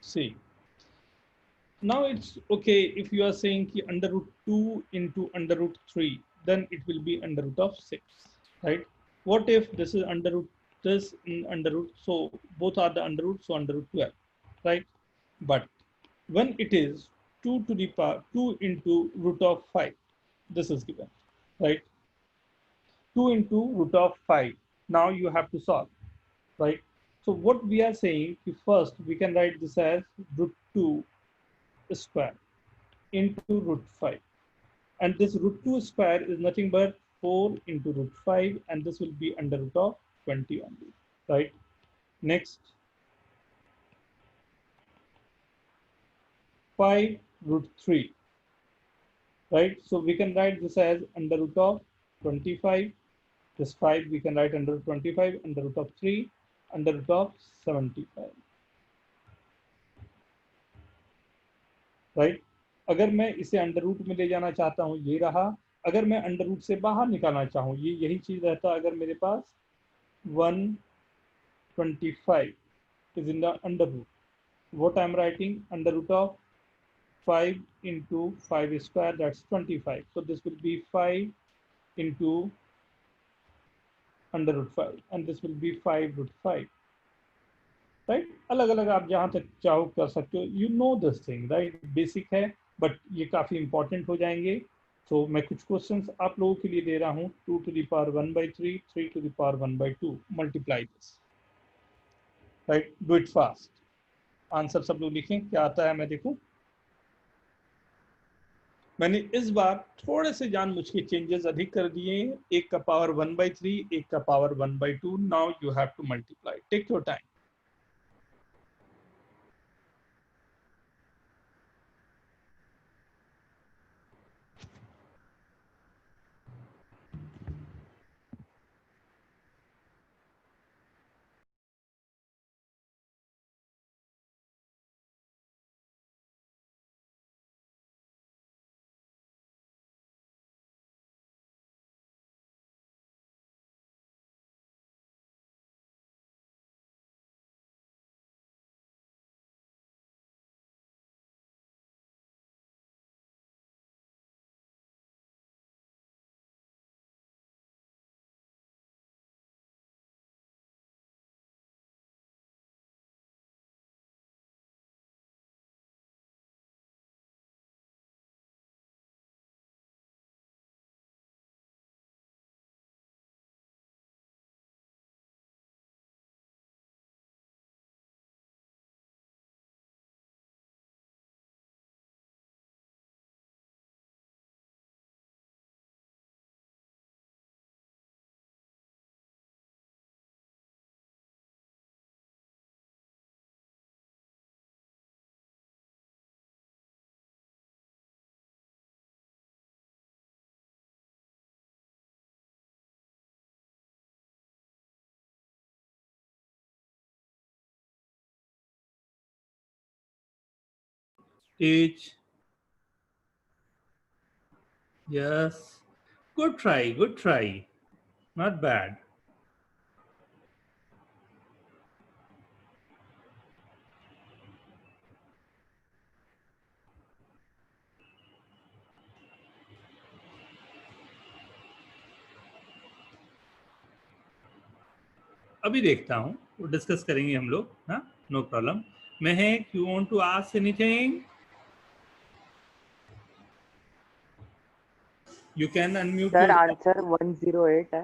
Speaker 1: See, now it's okay if you are saying ki under root 2 into under root 3, then it will be under root of 6, right? What if this is under root, this in under root, so both are the under root, so under root 12, right? But when it is 2 to the power 2 into root of 5, this is given, right? 2 into root of 5, now you have to solve, right? So what we are saying, first we can write this as root 2 square into root 5, and this root 2 square is nothing but 4 into root 5, and this will be under root of 20 only, right? Next, 5 root 3, right? So we can write this as under root of 25, this 5 we can write under root 25, under root of 3, under root of 75, right? अगर मैं इसे under root में ले जाना चाहता हूँ, ये रहा. अगर मैं अंडर रूट से बाहर निकालना चाहूँ, ये यही चीज रहता. अगर मेरे पास 125 is in the under root, what I am writing, under root of 5 into 5 square, that's 25. So this will be 5 into under root 5, and this will be 5 root 5. Right, अलग अलग आप जहां तक चाहो कर सकते हो. You know this thing, right, basic है, बट ये काफी इंपॉर्टेंट हो जाएंगे. तो मैं कुछ क्वेश्चंस आप लोगों के लिए दे रहा हूं. 2 to the power 1/3, 3 to the power 1/2, multiply this, right, do it fast. Answer सब लोग लिखें, क्या आता है मैं देखूं. मैंने इस बार थोड़े से जानबूझ के चेंजेस अधिक कर दिए हैं. एक का पावर 1/3, एक का power 1/2. Now you have to multiply, take your time. Teach. Yes. Good try. Good try. Not bad. अभी देखता हूँ, वो डिस्कस करेंगे हम लोग. हाँ, no problem. Mahak, you want to ask anything? You can unmute
Speaker 7: sir
Speaker 1: your.
Speaker 7: Answer 108 है.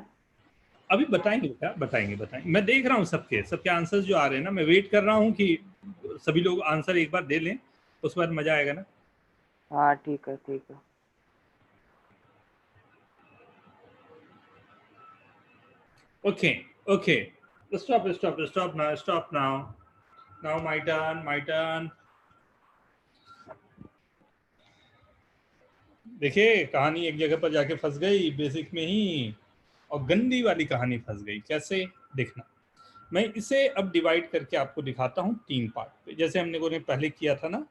Speaker 1: अभी बताएंगे क्या, बताएंगे। मैं देख रहा हूँ सबके आंसर्स जो आ रहे हैं ना, मैं वेट कर रहा हूँ कि सभी लोग आंसर एक बार दे लें, उस बाद मजा आएगा ना।
Speaker 5: हाँ ठीक है ठीक है।
Speaker 1: Okay. Stop now. Now my turn. देखिए कहानी एक जगह पर जाके फंस गई बेसिक में ही, और गंदी वाली कहानी फंस गई। कैसे देखना, मैं इसे अब डिवाइड करके आपको दिखाता हूँ 3 पार्ट पे, जैसे हमने को पहले किया था ना,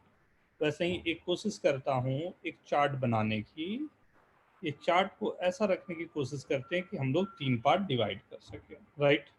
Speaker 1: वैसे ही एक कोशिश करता हूँ एक चार्ट बनाने की। ये चार्ट को ऐसा रखने की कोशिश करते हैं कि हम लोग 3 पार्ट डिवाइड कर सकें, right.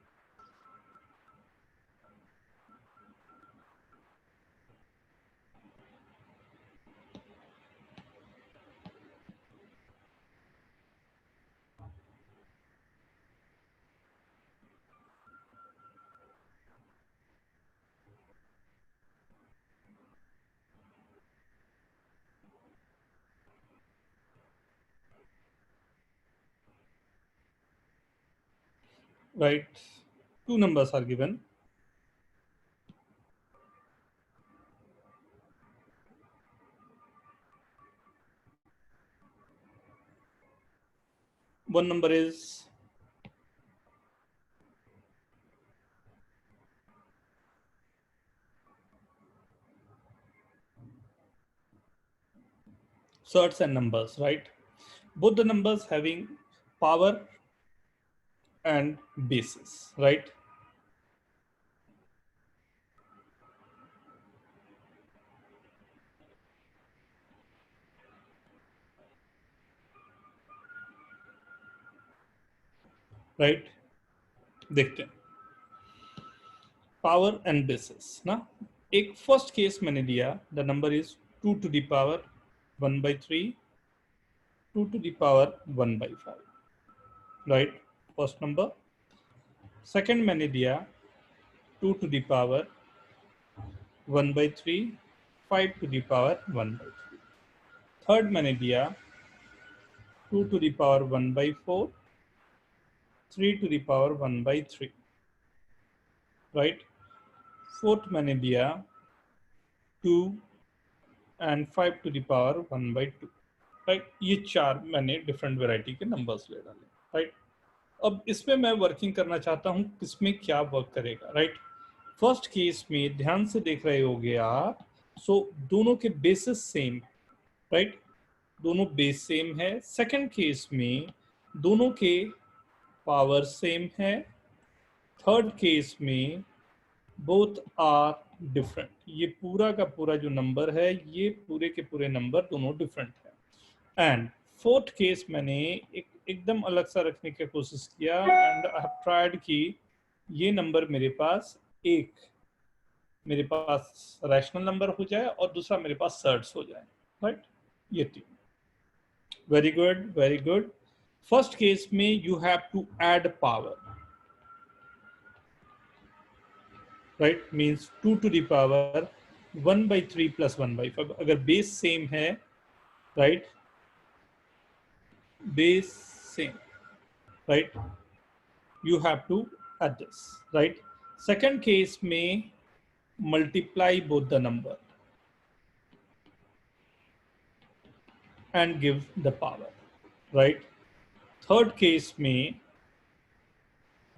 Speaker 1: Right, 2 numbers are given. One number is surds and numbers, right? Both the numbers having power and basis, right? Right, देखते हैं पावर एंड बेसिस ना। एक फर्स्ट केस मैंने दिया, the number is 2 to the power 1/3, 2 to the power 1/5, right, first number. Second मैंने दिया 2 to the power 1/3, 5 to the power 1/3। Third मैंने दिया 2 to the power 1/4, 3 to the power 1/3, right. Fourth मैंने दिया 2 and 5 to the power 1/2, right. ये 4 मैंने different variety के numbers ले डाले, राइट। अब इसमें मैं वर्किंग करना चाहता हूँ किसमें क्या वर्क करेगा, राइट। फर्स्ट केस में ध्यान से देख रहे होगे आप, सो दोनों के बेसिस सेम, राइट, दोनों बेस सेम है। सेकंड केस में दोनों के पावर सेम है। थर्ड केस में बोथ आर डिफरेंट, ये पूरा का पूरा जो नंबर है, ये पूरे के पूरे नंबर दोनों डिफरेंट है। एंड फोर्थ केस मैंने एकदम अलग सा रखने की कोशिश किया, एंड आई हैव ट्राइड कि ये नंबर मेरे पास मेरे पास रैशनल नंबर हो जाए और दूसरा मेरे पास सर्ड्स हो जाए, राइट। ये 3, वेरी गुड। फर्स्ट केस में you have to add power, right, means 2 to the power 1/3 plus 1/5। अगर बेस सेम है, right, base same, right, you have to add this, right। second case में multiply both the number and give the power, right। third case में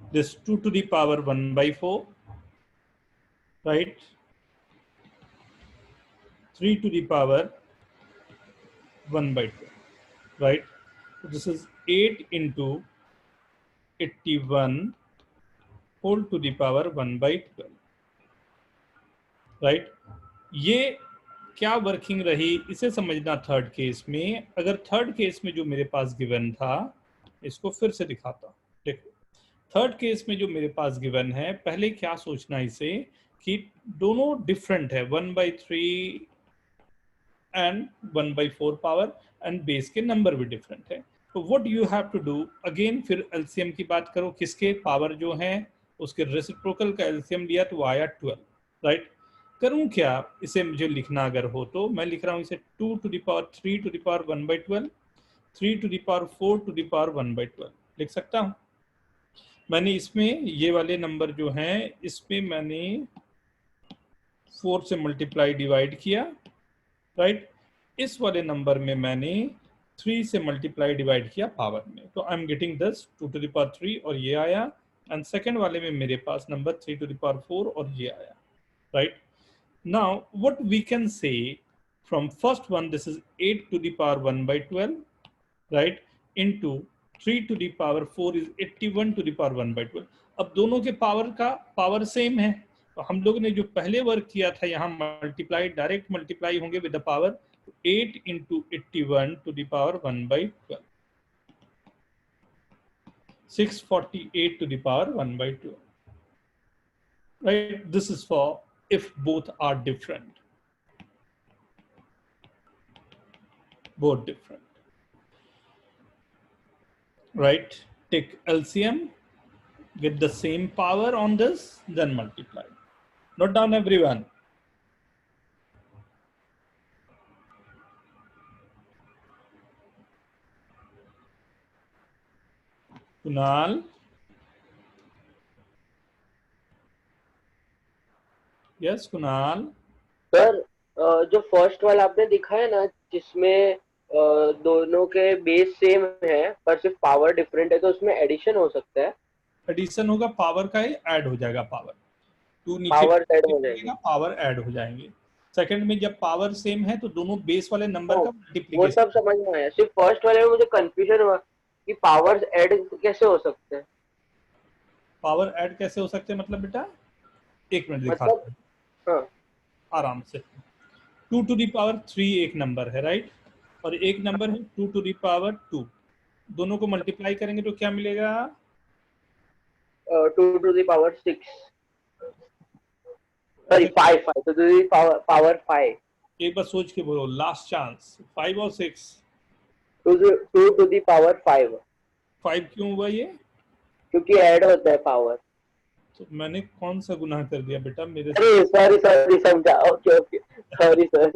Speaker 1: this 2 to the power 1/4, right, 3 to the power 1/2, right। So this is 8 into 81 whole to the power 1/12, right। ये क्या working रही इसे समझना। Third case में, अगर third case में जो मेरे पास गिवन था, इसको फिर से दिखाता हूं, देखो। थर्ड केस में जो मेरे पास गिवन है, पहले क्या सोचना इसे कि दोनों डिफरेंट है, 1/3 एंड 1/4 पावर, एंड बेस के नंबर भी डिफरेंट है। तो what you have to do, again फिर एलसीएम की बात करो, किसके पावर जो है उसके रेसिप्रोकल का एलसीएम लिया तो आया 12, राइट। करूं क्या, इसे मुझे लिखना अगर हो तो मैं लिख रहा हूं इसे 2 to the power 3 to the power 1/12, 3 to the power 4 to the power 1/12 लिख सकता हूं। मैंने इसमें ये वाले नंबर जो हैं इसमें मैंने 4 से मल्टीप्लाई डिवाइड किया, राइट। इस वाले नंबर में मैंने 3 से मल्टीप्लाई डिवाइड किया पावर में, तो I am getting this 2 to the power 3 और ये आया। एंड सेकंड वाले में मेरे पास नंबर 3 to the power 4 और ये आया, right. Now what we can say from first one, this is 8 to the power 1 by 12, right, into 3 to the power 4 is 81 to the power 1 by 12। अब दोनों के पावर सेम है, तो हम लोग ने जो पहले वर्क किया था यहाँ मल्टीप्लाई, डायरेक्ट मल्टीप्लाई होंगे with the power, 8 into 81 to the power 1 by 12, 648 to the power 1 by 12, right? This is for if both are different, both different, right? Take LCM, get the same power on this, then multiply. Note down everyone. Kunal, yes Kunal,
Speaker 5: sir जो first वाला आपने दिखाया ना जिसमें दोनों के base same है पर सिर्फ पावर डिफरेंट है, तो उसमें एडिशन हो सकता है?
Speaker 1: एडिशन होगा, पावर का ही ऐड हो जाएगा, पावर 2 नीचे
Speaker 5: पावर ऐड हो जाएगी,
Speaker 1: पावर ऐड हो जाएंगे। सेकंड में जब पावर सेम है तो दोनों बेस वाले नंबर का
Speaker 5: वो
Speaker 1: मल्टीप्लिकेशन।
Speaker 5: सब समझ में आया, सिर्फ फर्स्ट वाले में मुझे कंफ्यूजन हुआ कि पावर्स ऐड कैसे हो सकते हैं।
Speaker 1: पावर ऐड कैसे हो सकते हैं मतलब बेटा, एक मिनट दिखा
Speaker 5: मतलब हाँ,
Speaker 1: आराम से। 2 to the power 3 एक नंबर है, राइट, और एक नंबर है 2 to the power 2, दोनों को मल्टीप्लाई करेंगे तो क्या मिलेगा?
Speaker 5: 2 to the power 6, sorry 5 to the power 5,
Speaker 1: एक बार सोच के बोलो, लास्ट चांस, 5 और 6,
Speaker 5: 2 to the power 5,
Speaker 1: 5 क्यों हुआ ये?
Speaker 5: क्योंकि ऐड होता है पावर।
Speaker 1: तो मैंने कौन सा गुनाह कर दिया बेटा मेरे से?
Speaker 5: अरे सॉरी समझा, okay okay, sorry sir.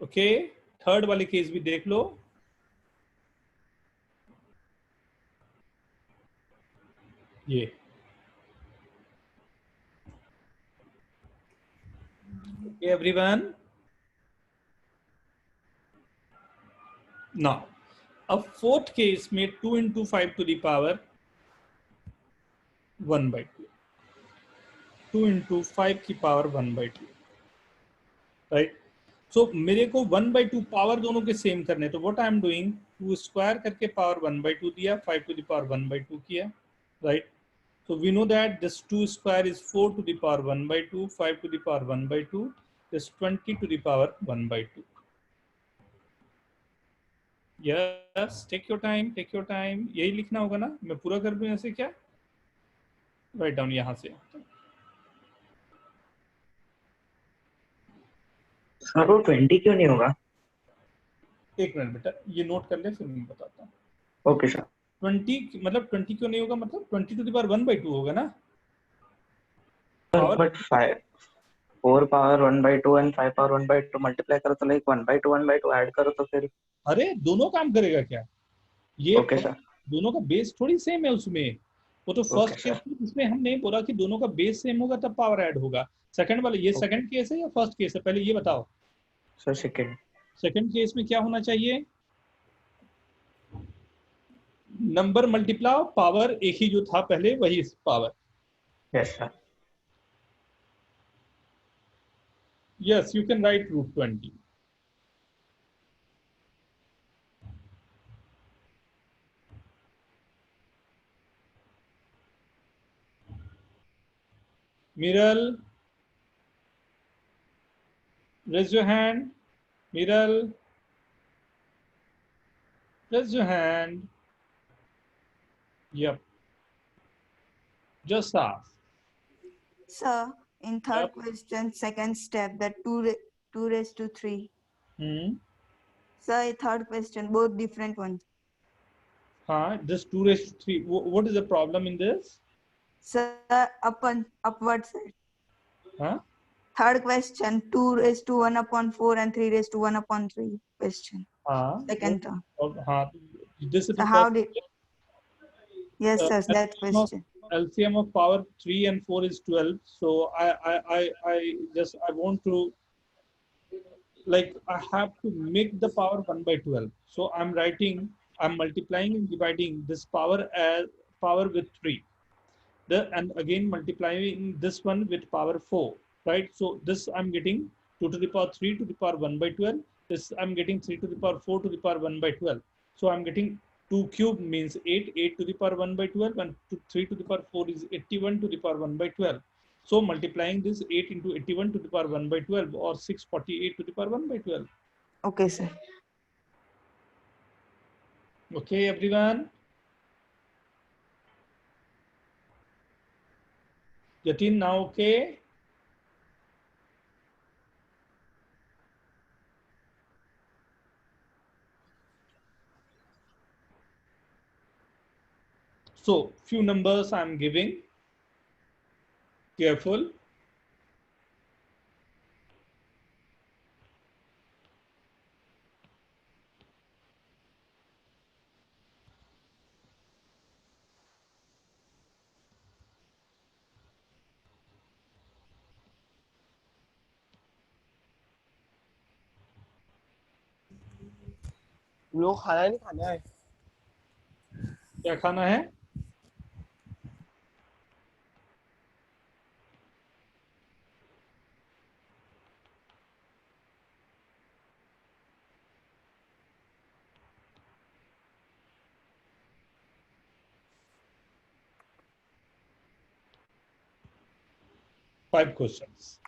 Speaker 1: Okay, third वाले केस भी देख लो। ये एवरीवन, नाउ अब फोर्थ केस में 2 into 5 to the power 1 by 2, 2 into 5 की पावर 1 by 2, राइट। सो मेरे को 1 by 2 पावर दोनों के सेम करने, तो what I am doing, 2 square करके पावर 1 by 2 दिया, 5 to the power 1 by 2 किया, right. So we know that this 2 square is 4 to the power 1 by 2, 5 to the power 1 by 2 is 20 to the power 1 by 2. Yes, take your time, take your time. यही लिखना होगा ना, मैं पूरा कर दूं ऐसे क्या? Write down यहाँ से।
Speaker 7: सर वो 20 क्यों नहीं होगा?
Speaker 1: एक मिनट बेटा, ये नोट कर ले फिर मैं बताता हूँ।
Speaker 7: Okay sir.
Speaker 1: 20 मतलब 20 क्यों नहीं होगा, मतलब 20 to the power 1 by 2 होगा ना?
Speaker 7: But 4 power 1 by 2 and 5 power 1 by 2 multiply करो तो लाइक 1 by 2 ऐड करो तो फिर।
Speaker 1: अरे दोनों काम करेगा क्या ये?
Speaker 7: Okay sir.
Speaker 1: दोनों का बेस थोड़ी सेम है उसमें, वो तो फर्स्ट केस में इसमें हम नहीं बोला कि दोनों का बेस सेम होगा तब पावर ऐड होगा। सेकंड वाले, ये सेकंड केस है या फर्स्ट केस है, पहले ये बताओ।
Speaker 7: Sir second.
Speaker 1: सेकंड केस में क्या होना चाहिए, नंबर मल्टीप्लाई, पावर एक ही जो था पहले वही power.
Speaker 7: Yes sir.
Speaker 1: Yes, you can write √20। Miral, raise your hand. Miral, raise your hand. Yep. Just ask.
Speaker 8: Sir, in third
Speaker 1: Yep.
Speaker 8: question, second step, that 2 raised to 3. Sir, third question, both different ones.
Speaker 1: This 2 raised to 3. What is the problem in this?
Speaker 8: Sir, upward side.
Speaker 1: Huh?
Speaker 8: third question, 2 raised to 1 upon 4 and 3 raised to 1 upon 3 question.
Speaker 1: हाँ
Speaker 8: Second term.
Speaker 1: हाँ this is
Speaker 8: So how did, yes
Speaker 1: uh,
Speaker 8: sir, that
Speaker 1: LCM of,
Speaker 8: question.
Speaker 1: LCM of power 3 and 4 is 12. So I want to, like, I have to make the power 1 by 12. So I'm multiplying and dividing this power as power with 3. And again multiplying this one with power 4, right? So this I'm getting 2 to the power 3 to the power 1 by 12. This I'm getting 3 to the power 4 to the power 1 by 12. So I'm getting 2 cube means 8, 8 to the power 1 by 12, and 3 to the power 4 is 81 to the power 1 by 12. So multiplying this 8 into 81 to the power 1 by 12, or 648 to the power 1 by 12.
Speaker 8: Okay sir.
Speaker 1: Okay, everyone? Yatin, now okay? So few numbers I'm giving. Careful.
Speaker 3: लोग खाना नहीं खाना है.
Speaker 1: क्या खाना है? Five questions.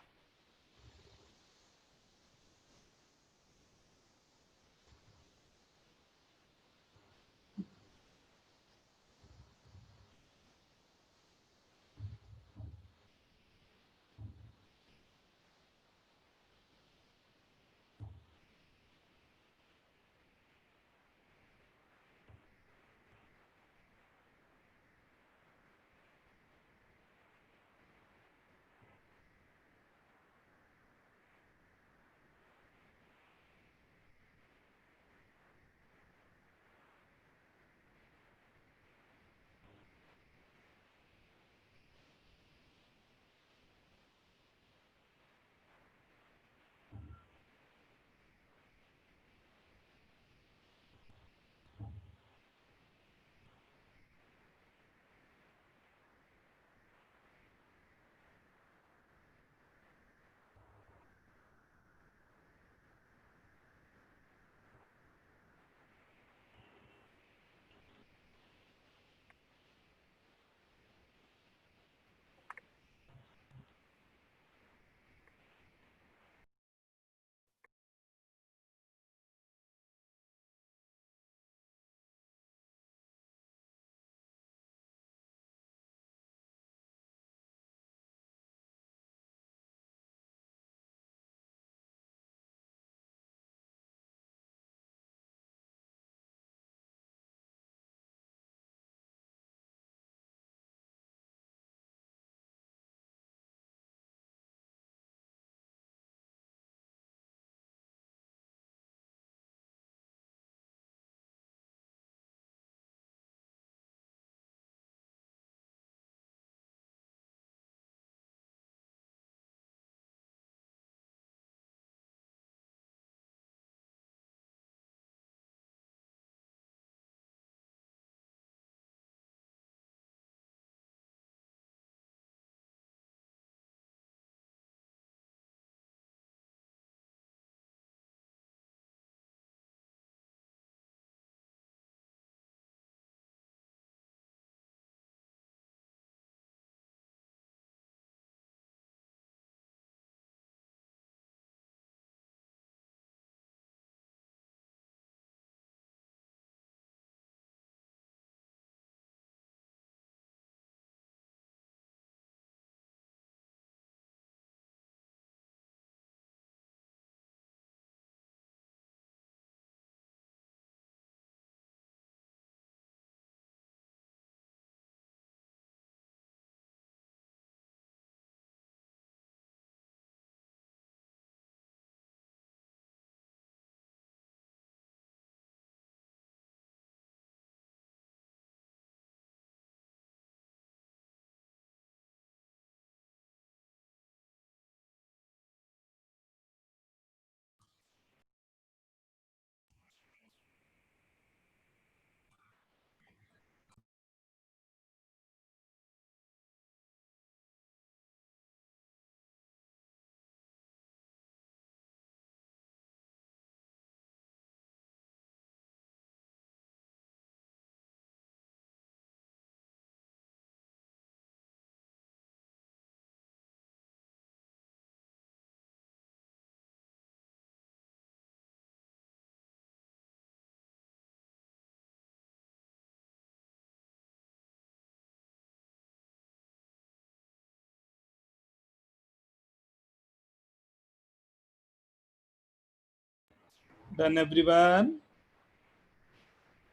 Speaker 1: Done, everyone?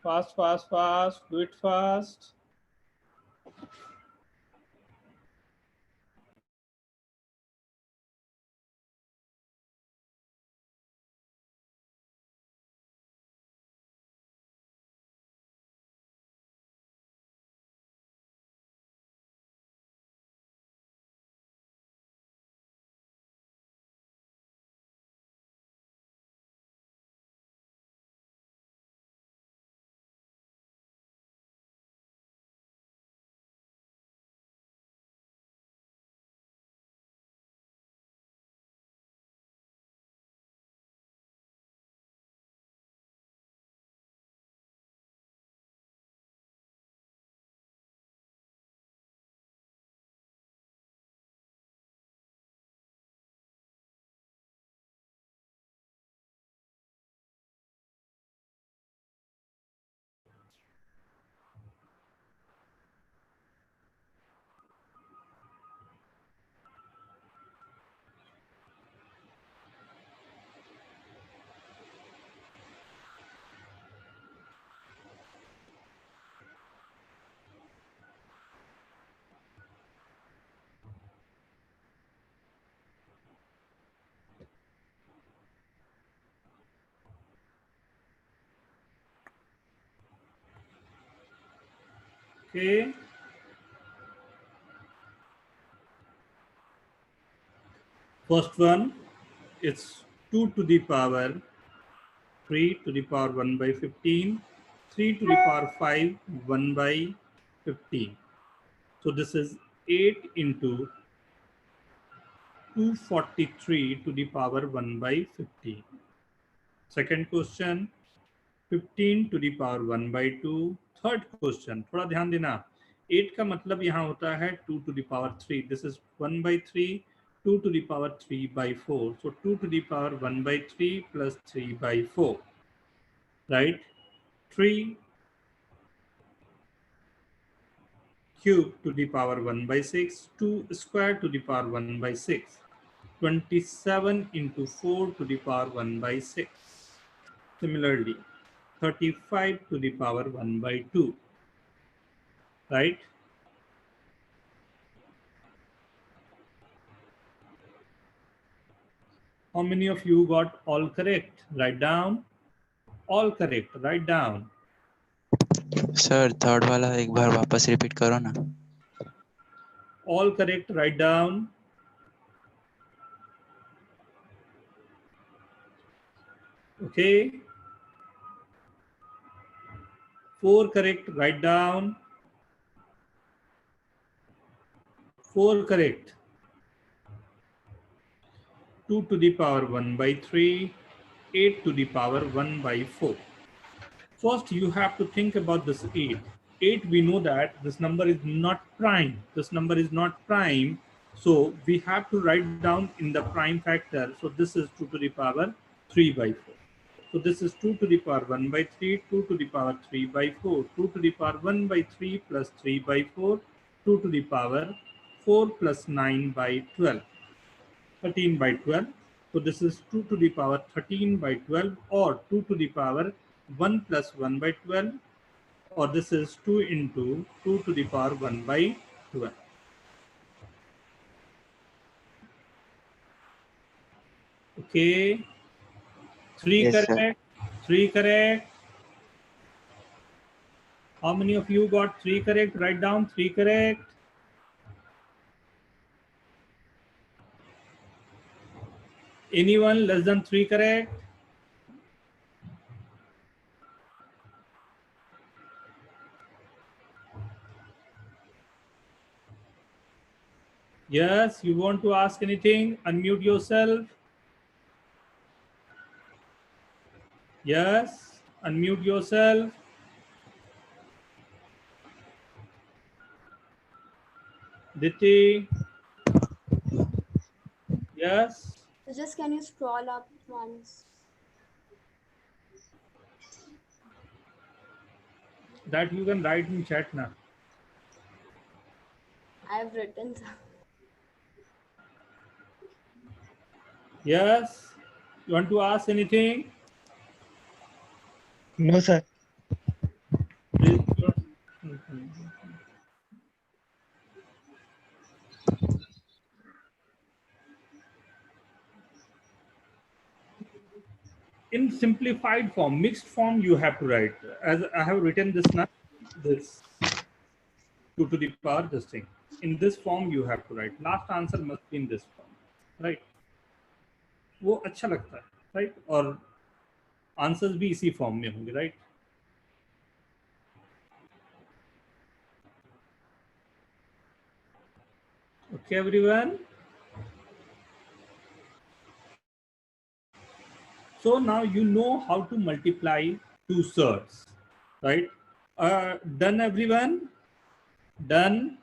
Speaker 1: Fast, fast, fast. Do it fast. Okay. First one, it's 2 to the power 3 to the power 1 by 15, 3 to the power 5, 1 by 15. So this is 8 into 243 to the power 1 by 15. Second question, 15 to the power 1 by 2. Third question, थोड़ा ध्यान देना, 8 का मतलब यहाँ होता है 2 to the power 3. This is 1 by 3, 2 to the power 3 by 4. So 2 to the power 1 by 3 plus 3 by 4. Right? 3 cube to the power 1 by 6, 2 square to the power 1 by 6. 27 into 4 to the power 1 by 6. Similarly, 35 to the power 1 by 2. Right? How many of you got all correct? Write down. All correct. Write down.
Speaker 9: Sir third वाला एक बार वापस repeat करो ना.
Speaker 1: All correct. Write down. Okay. 4 correct. Write down. 4 correct. 2 to the power 1 by 3. 8 to the power 1 by 4. First, you have to think about this 8. 8, we know that this number is not prime. This number is not prime. So we have to write down in the prime factor. So this is 2 to the power 3 by 4. So this is 2 to the power 1 by 3, 2 to the power 3 by 4, 2 to the power 1 by 3 plus 3 by 4, 2 to the power 4 plus 9 by 12, 13 by 12. So this is 2 to the power 13 by 12, or 2 to the power 1 plus 1 by 12, or this is 2 into 2 to the power 1 by 12. Okay. 3
Speaker 9: Yes,
Speaker 1: correct.
Speaker 9: sir.
Speaker 1: 3 correct. How many of you got 3 correct? Write down 3 correct. Anyone less than 3 correct? Yes, you want to ask anything? Unmute yourself. Yes, unmute yourself. Diti. Yes.
Speaker 6: So just can you scroll up once?
Speaker 1: That you can write in chat now.
Speaker 6: I have written.
Speaker 1: Yes. You want to ask anything?
Speaker 3: No, sir.
Speaker 1: In simplified form, mixed form, you have to write as I have written this now. This 2 to the power this thing. In this form, you have to write. Last answer must be in this form, right? वो अच्छा लगता है, right? और answers भी इसी form में होंगे, right? Okay, everyone. So now you know how to multiply two surds, right? Done, everyone? Done.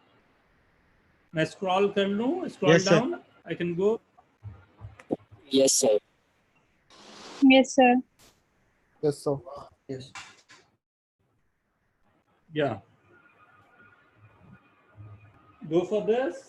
Speaker 1: मैं scroll कर लूँ, scroll
Speaker 3: Yes, sir.
Speaker 1: down. I can go.
Speaker 2: Yes, sir.
Speaker 10: Yes, sir.
Speaker 3: Yes, sir.
Speaker 7: Yes.
Speaker 1: Yeah. Go for this.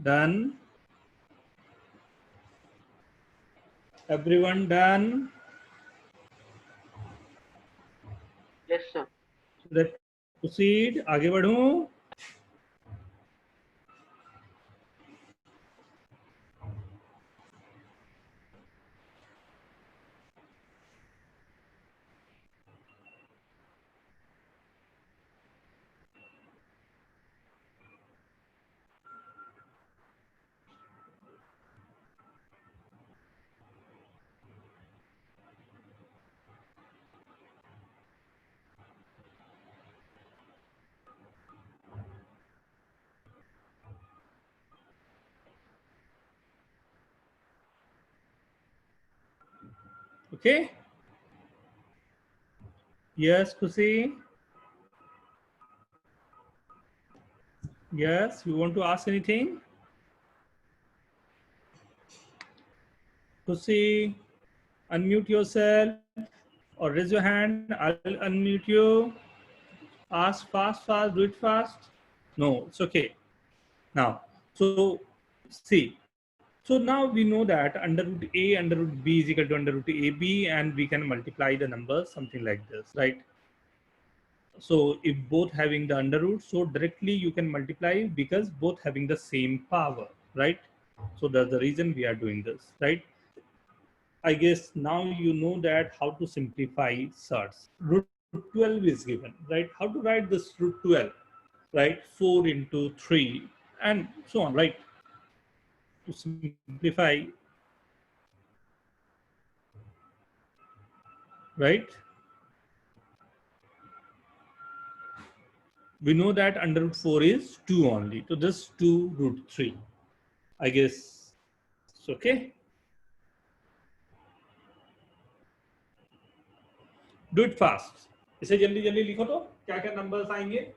Speaker 1: Done. Everyone done?
Speaker 5: Yes, sir.
Speaker 1: Let's proceed. आगे बढ़ूं. Okay. Yes, Kusi. Yes, you want to ask anything? Kusi, unmute yourself or raise your hand. I'll unmute you. Ask fast, do it fast. No, it's okay. Now, so see. So now we know that under root A, under root B is equal to under root AB, and we can multiply the numbers something like this, right? So if both having the under root, so directly you can multiply because both having the same power, right? So that's the reason we are doing this, right? I guess now you know that how to simplify surds. Root 12 is given, right? How to write this root 12, right? 4 into 3 and so on, right? To simplify, right? We know that under root 4 is 2 only. So this 2 root 3. I guess it's okay. Do it fast. इसे जल्दी जल्दी लिखो तो क्या क्या numbers आएंगे.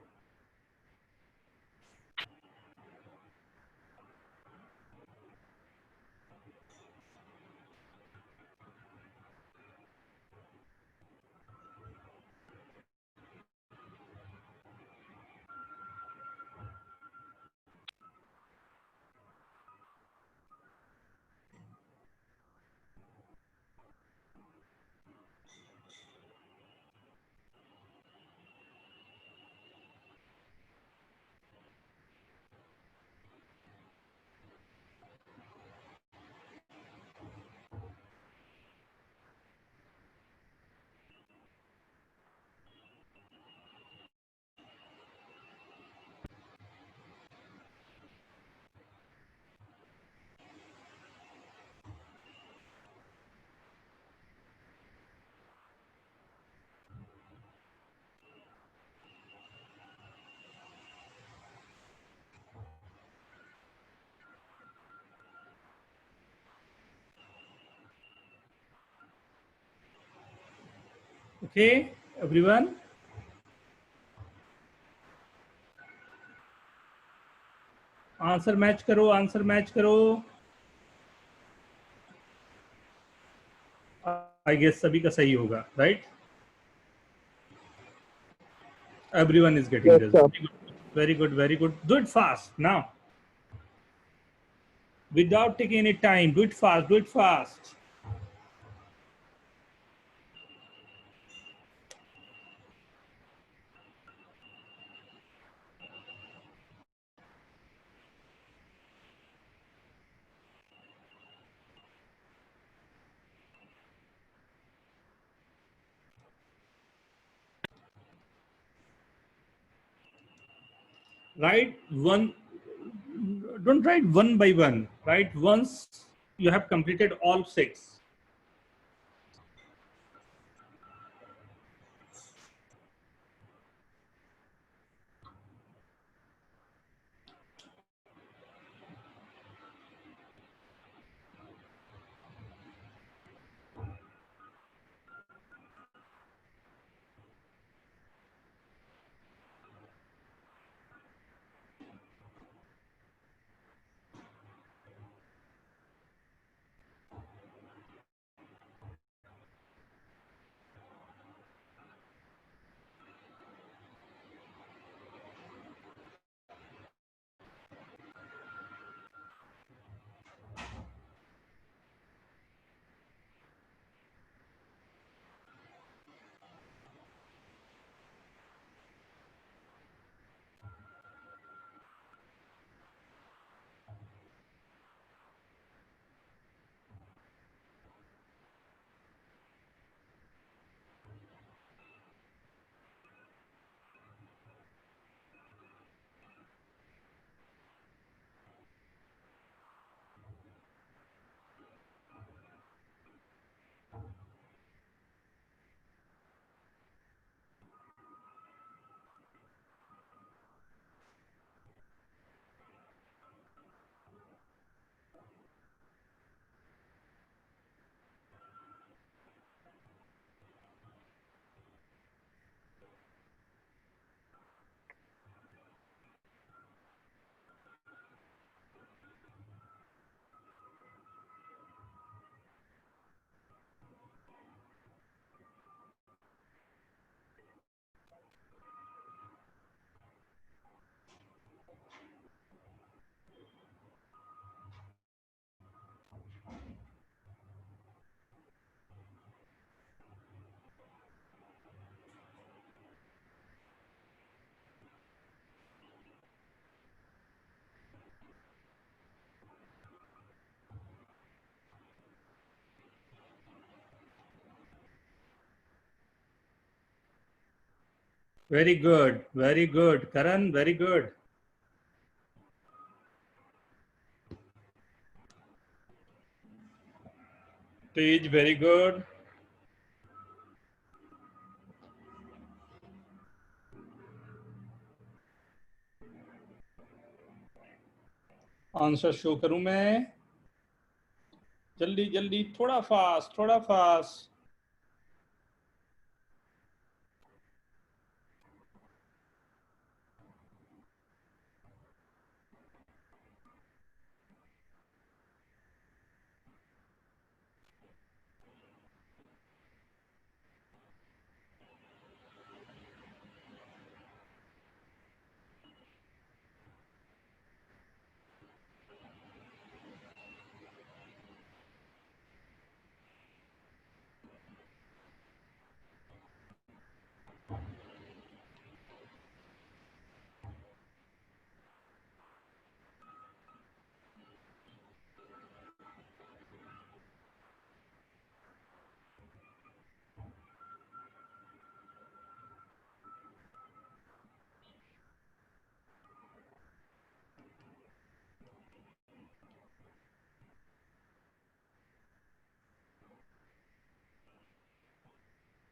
Speaker 1: Okay, everyone. Answer match करो, answer match करो। आई गेस सभी का सही होगा, right? Everyone is getting
Speaker 2: Yes,
Speaker 1: this.
Speaker 2: sir.
Speaker 1: Very good, very good. Do it fast now. Without taking any time. Do it fast, do it fast. Write one, don't write one by one. Write once you have completed all 6. Very good, very good. Karan, very good. Tej, very good. Answer show करूं मैं? जल्दी जल्दी, थोड़ा fast, थोड़ा fast.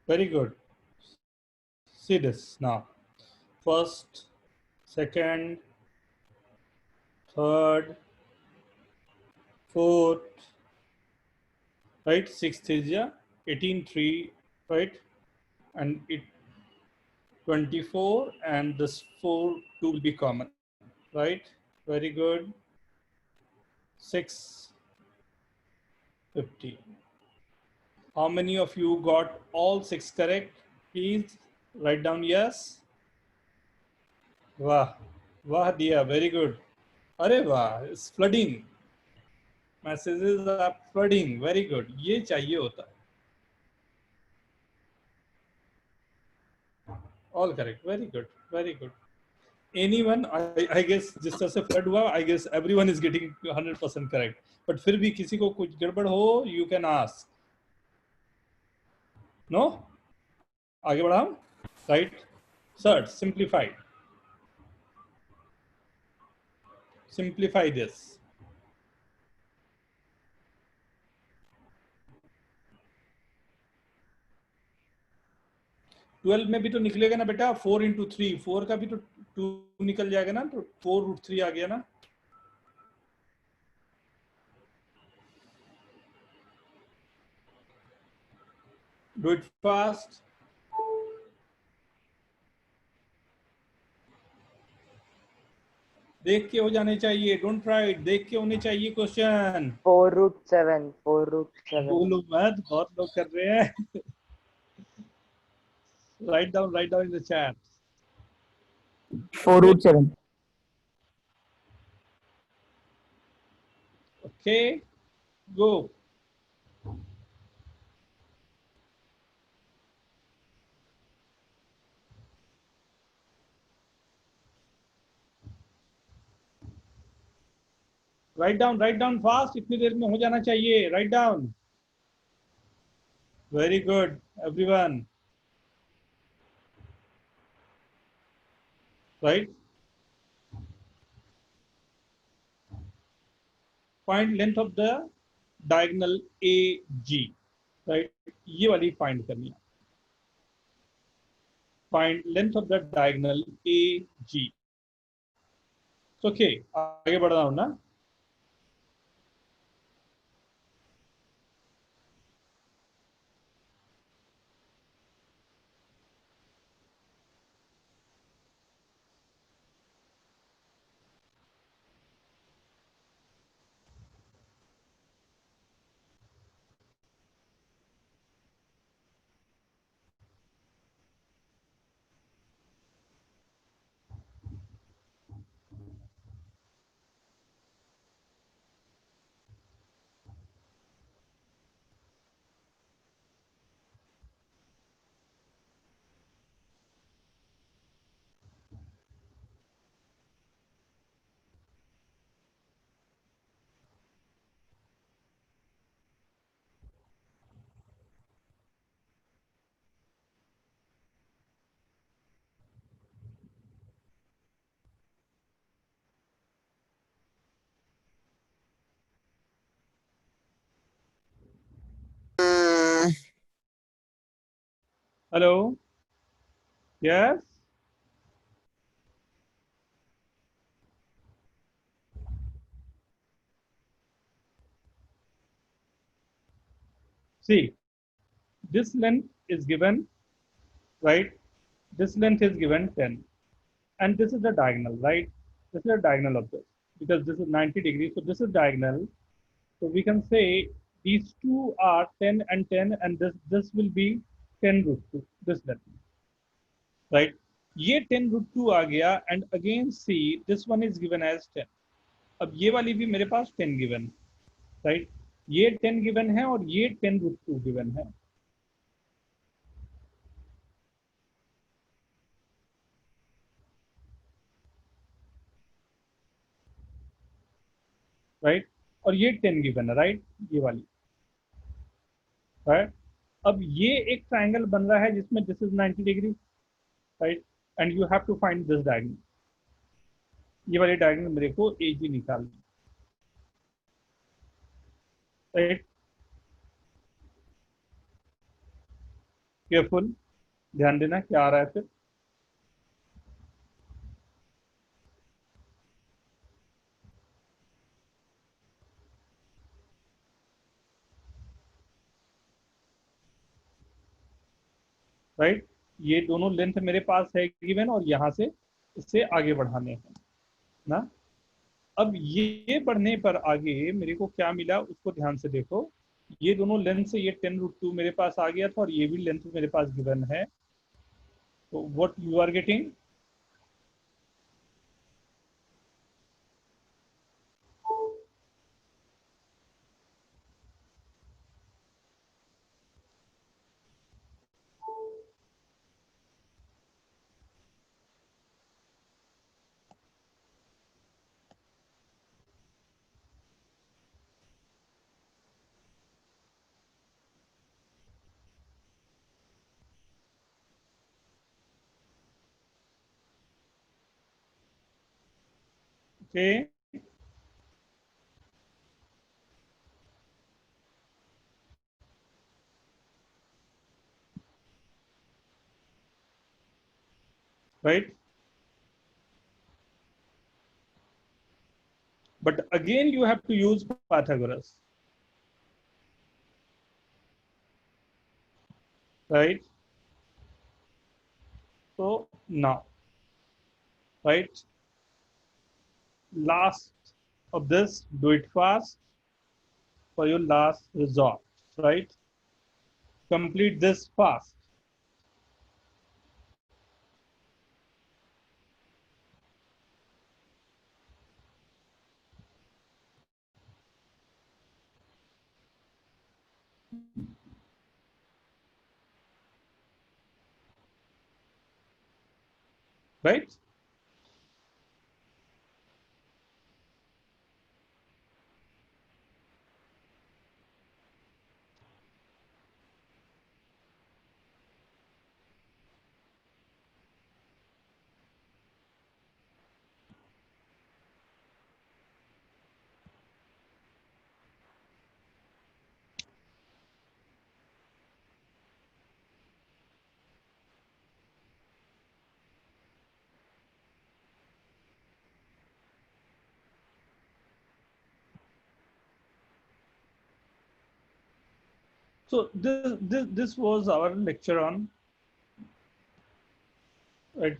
Speaker 1: Very good. See this now. First, second, third, fourth, right? 6th is 18, 3, right? And it 24, and this 4, 2 will be common, right? Very good. 650. How many of you got all 6 correct? Please write down yes. Wah, wah diya. Very good. अरे वाह, it's flooding. Messages are flooding. Very good. ये चाहिए होता है. All correct. Very good. Very good. Anyone, I guess जिस तरह से flood हुआ, I guess everyone is getting 100% correct. But फिर भी किसी को कुछ गड़बड़ हो, you can ask. No? आगे बढ़ाऊं? Right? Third, simplified. Simplify this. 12 में भी तो निकलेगा ना बेटा, 4 into 3, 4 का भी तो 2 निकल जाएगा ना, तो 4√3 आ गया ना. Do it fast. देख के हो जाने चाहिए, डोंट ट्राई, देख के होने चाहिए क्वेश्चन.
Speaker 5: 4√7. 4√7.
Speaker 1: बोलो मत, बहुत लोग कर रहे हैं. write down in the chat.
Speaker 2: 4√7.
Speaker 1: Okay, go. Write down fast. इतनी देर में हो जाना चाहिए. Write down. Very good, everyone. Right? Find length of the diagonal AG. Right? ये वाली find करनी है. Find length of the diagonal AG. It's okay. आगे बढ़ रहा हूँ ना. Hello. Yes. See, this length is given, right? This length is given 10, and this is the diagonal, right? This is the diagonal of this, because this is 90 degrees, so this is diagonal. So we can say these two are 10 and 10, and this will be 10√2, this length, right? ये 10√2 आ गया, and again see this one is given as 10. अब ये वाली भी मेरे पास 10 given, right? ये 10 given है और ये 10√2 given है. राइट, और ये 10 गिवन है, राइट, ये वाली, राइट. अब ये एक ट्रायंगल बन रहा है जिसमें this is 90 degree, right, and you have to find this diagonal. ये वाली डायगोनल मेरे को एजी निकालनी, राइट. केयरफुल, ध्यान देना क्या आ रहा है फिर. राइट, ये दोनों लेंथ मेरे पास है गिवन, और यहाँ से इससे आगे बढ़ाने हैं ना. अब ये बढ़ने पर आगे मेरे को क्या मिला उसको ध्यान से देखो। ये दोनों लेंथ से ये 10√2 मेरे पास आ गया था और ये भी लेंथ मेरे पास गिवन है। तो what you are getting, okay right. But again, you have to use Pythagoras, right? So now, right, last of this, do it fast for your last resort, right? Complete this fast. Right? So this was our lecture on, right,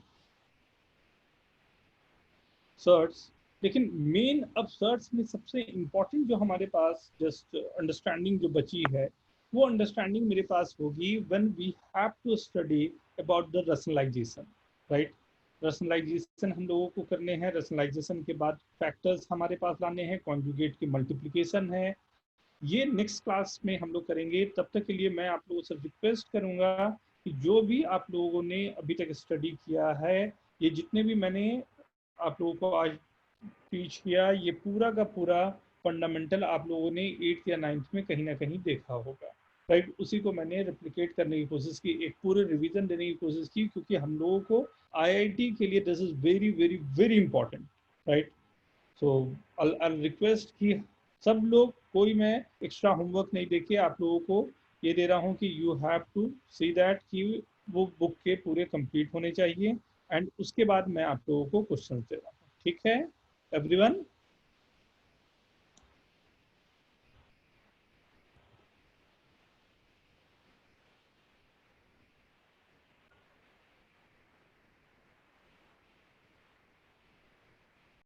Speaker 1: surds. लेकिन main अब सर्ट्स में सबसे important जो हमारे पास just understanding जो बची है, वो अंडरस्टैंडिंग मेरे पास होगी when we have to study about the rationalization, right. Rationalization हम लोगों को करने हैं, रैशनलाइजेशन के बाद फैक्टर्स हमारे पास लाने हैं, कॉन्जुगेट की मल्टीप्लिकेशन है, ये नेक्स्ट क्लास में हम लोग करेंगे। तब तक के लिए मैं आप लोगों से रिक्वेस्ट करूंगा कि जो भी आप लोगों ने अभी तक स्टडी किया है, ये जितने भी मैंने आप लोगों को आज टीच किया, ये पूरा का पूरा फंडामेंटल आप लोगों ने 8th या 9th में कहीं ना कहीं देखा होगा, राइट। उसी को मैंने रेप्लिकेट करने की कोशिश की, एक पूरे रिवीजन देने की कोशिश की, क्योंकि हम लोगों को आईआईटी के लिए this is very very very important, right. So I request कि सब लोग, कोई मैं एक्स्ट्रा होमवर्क नहीं देके आप लोगों को ये दे रहा हूँ कि you have to see that कि वो बुक के पूरे कंप्लीट होने चाहिए, एंड उसके बाद मैं आप लोगों को क्वेश्चन दे रहा हूँ, ठीक है एवरीवन।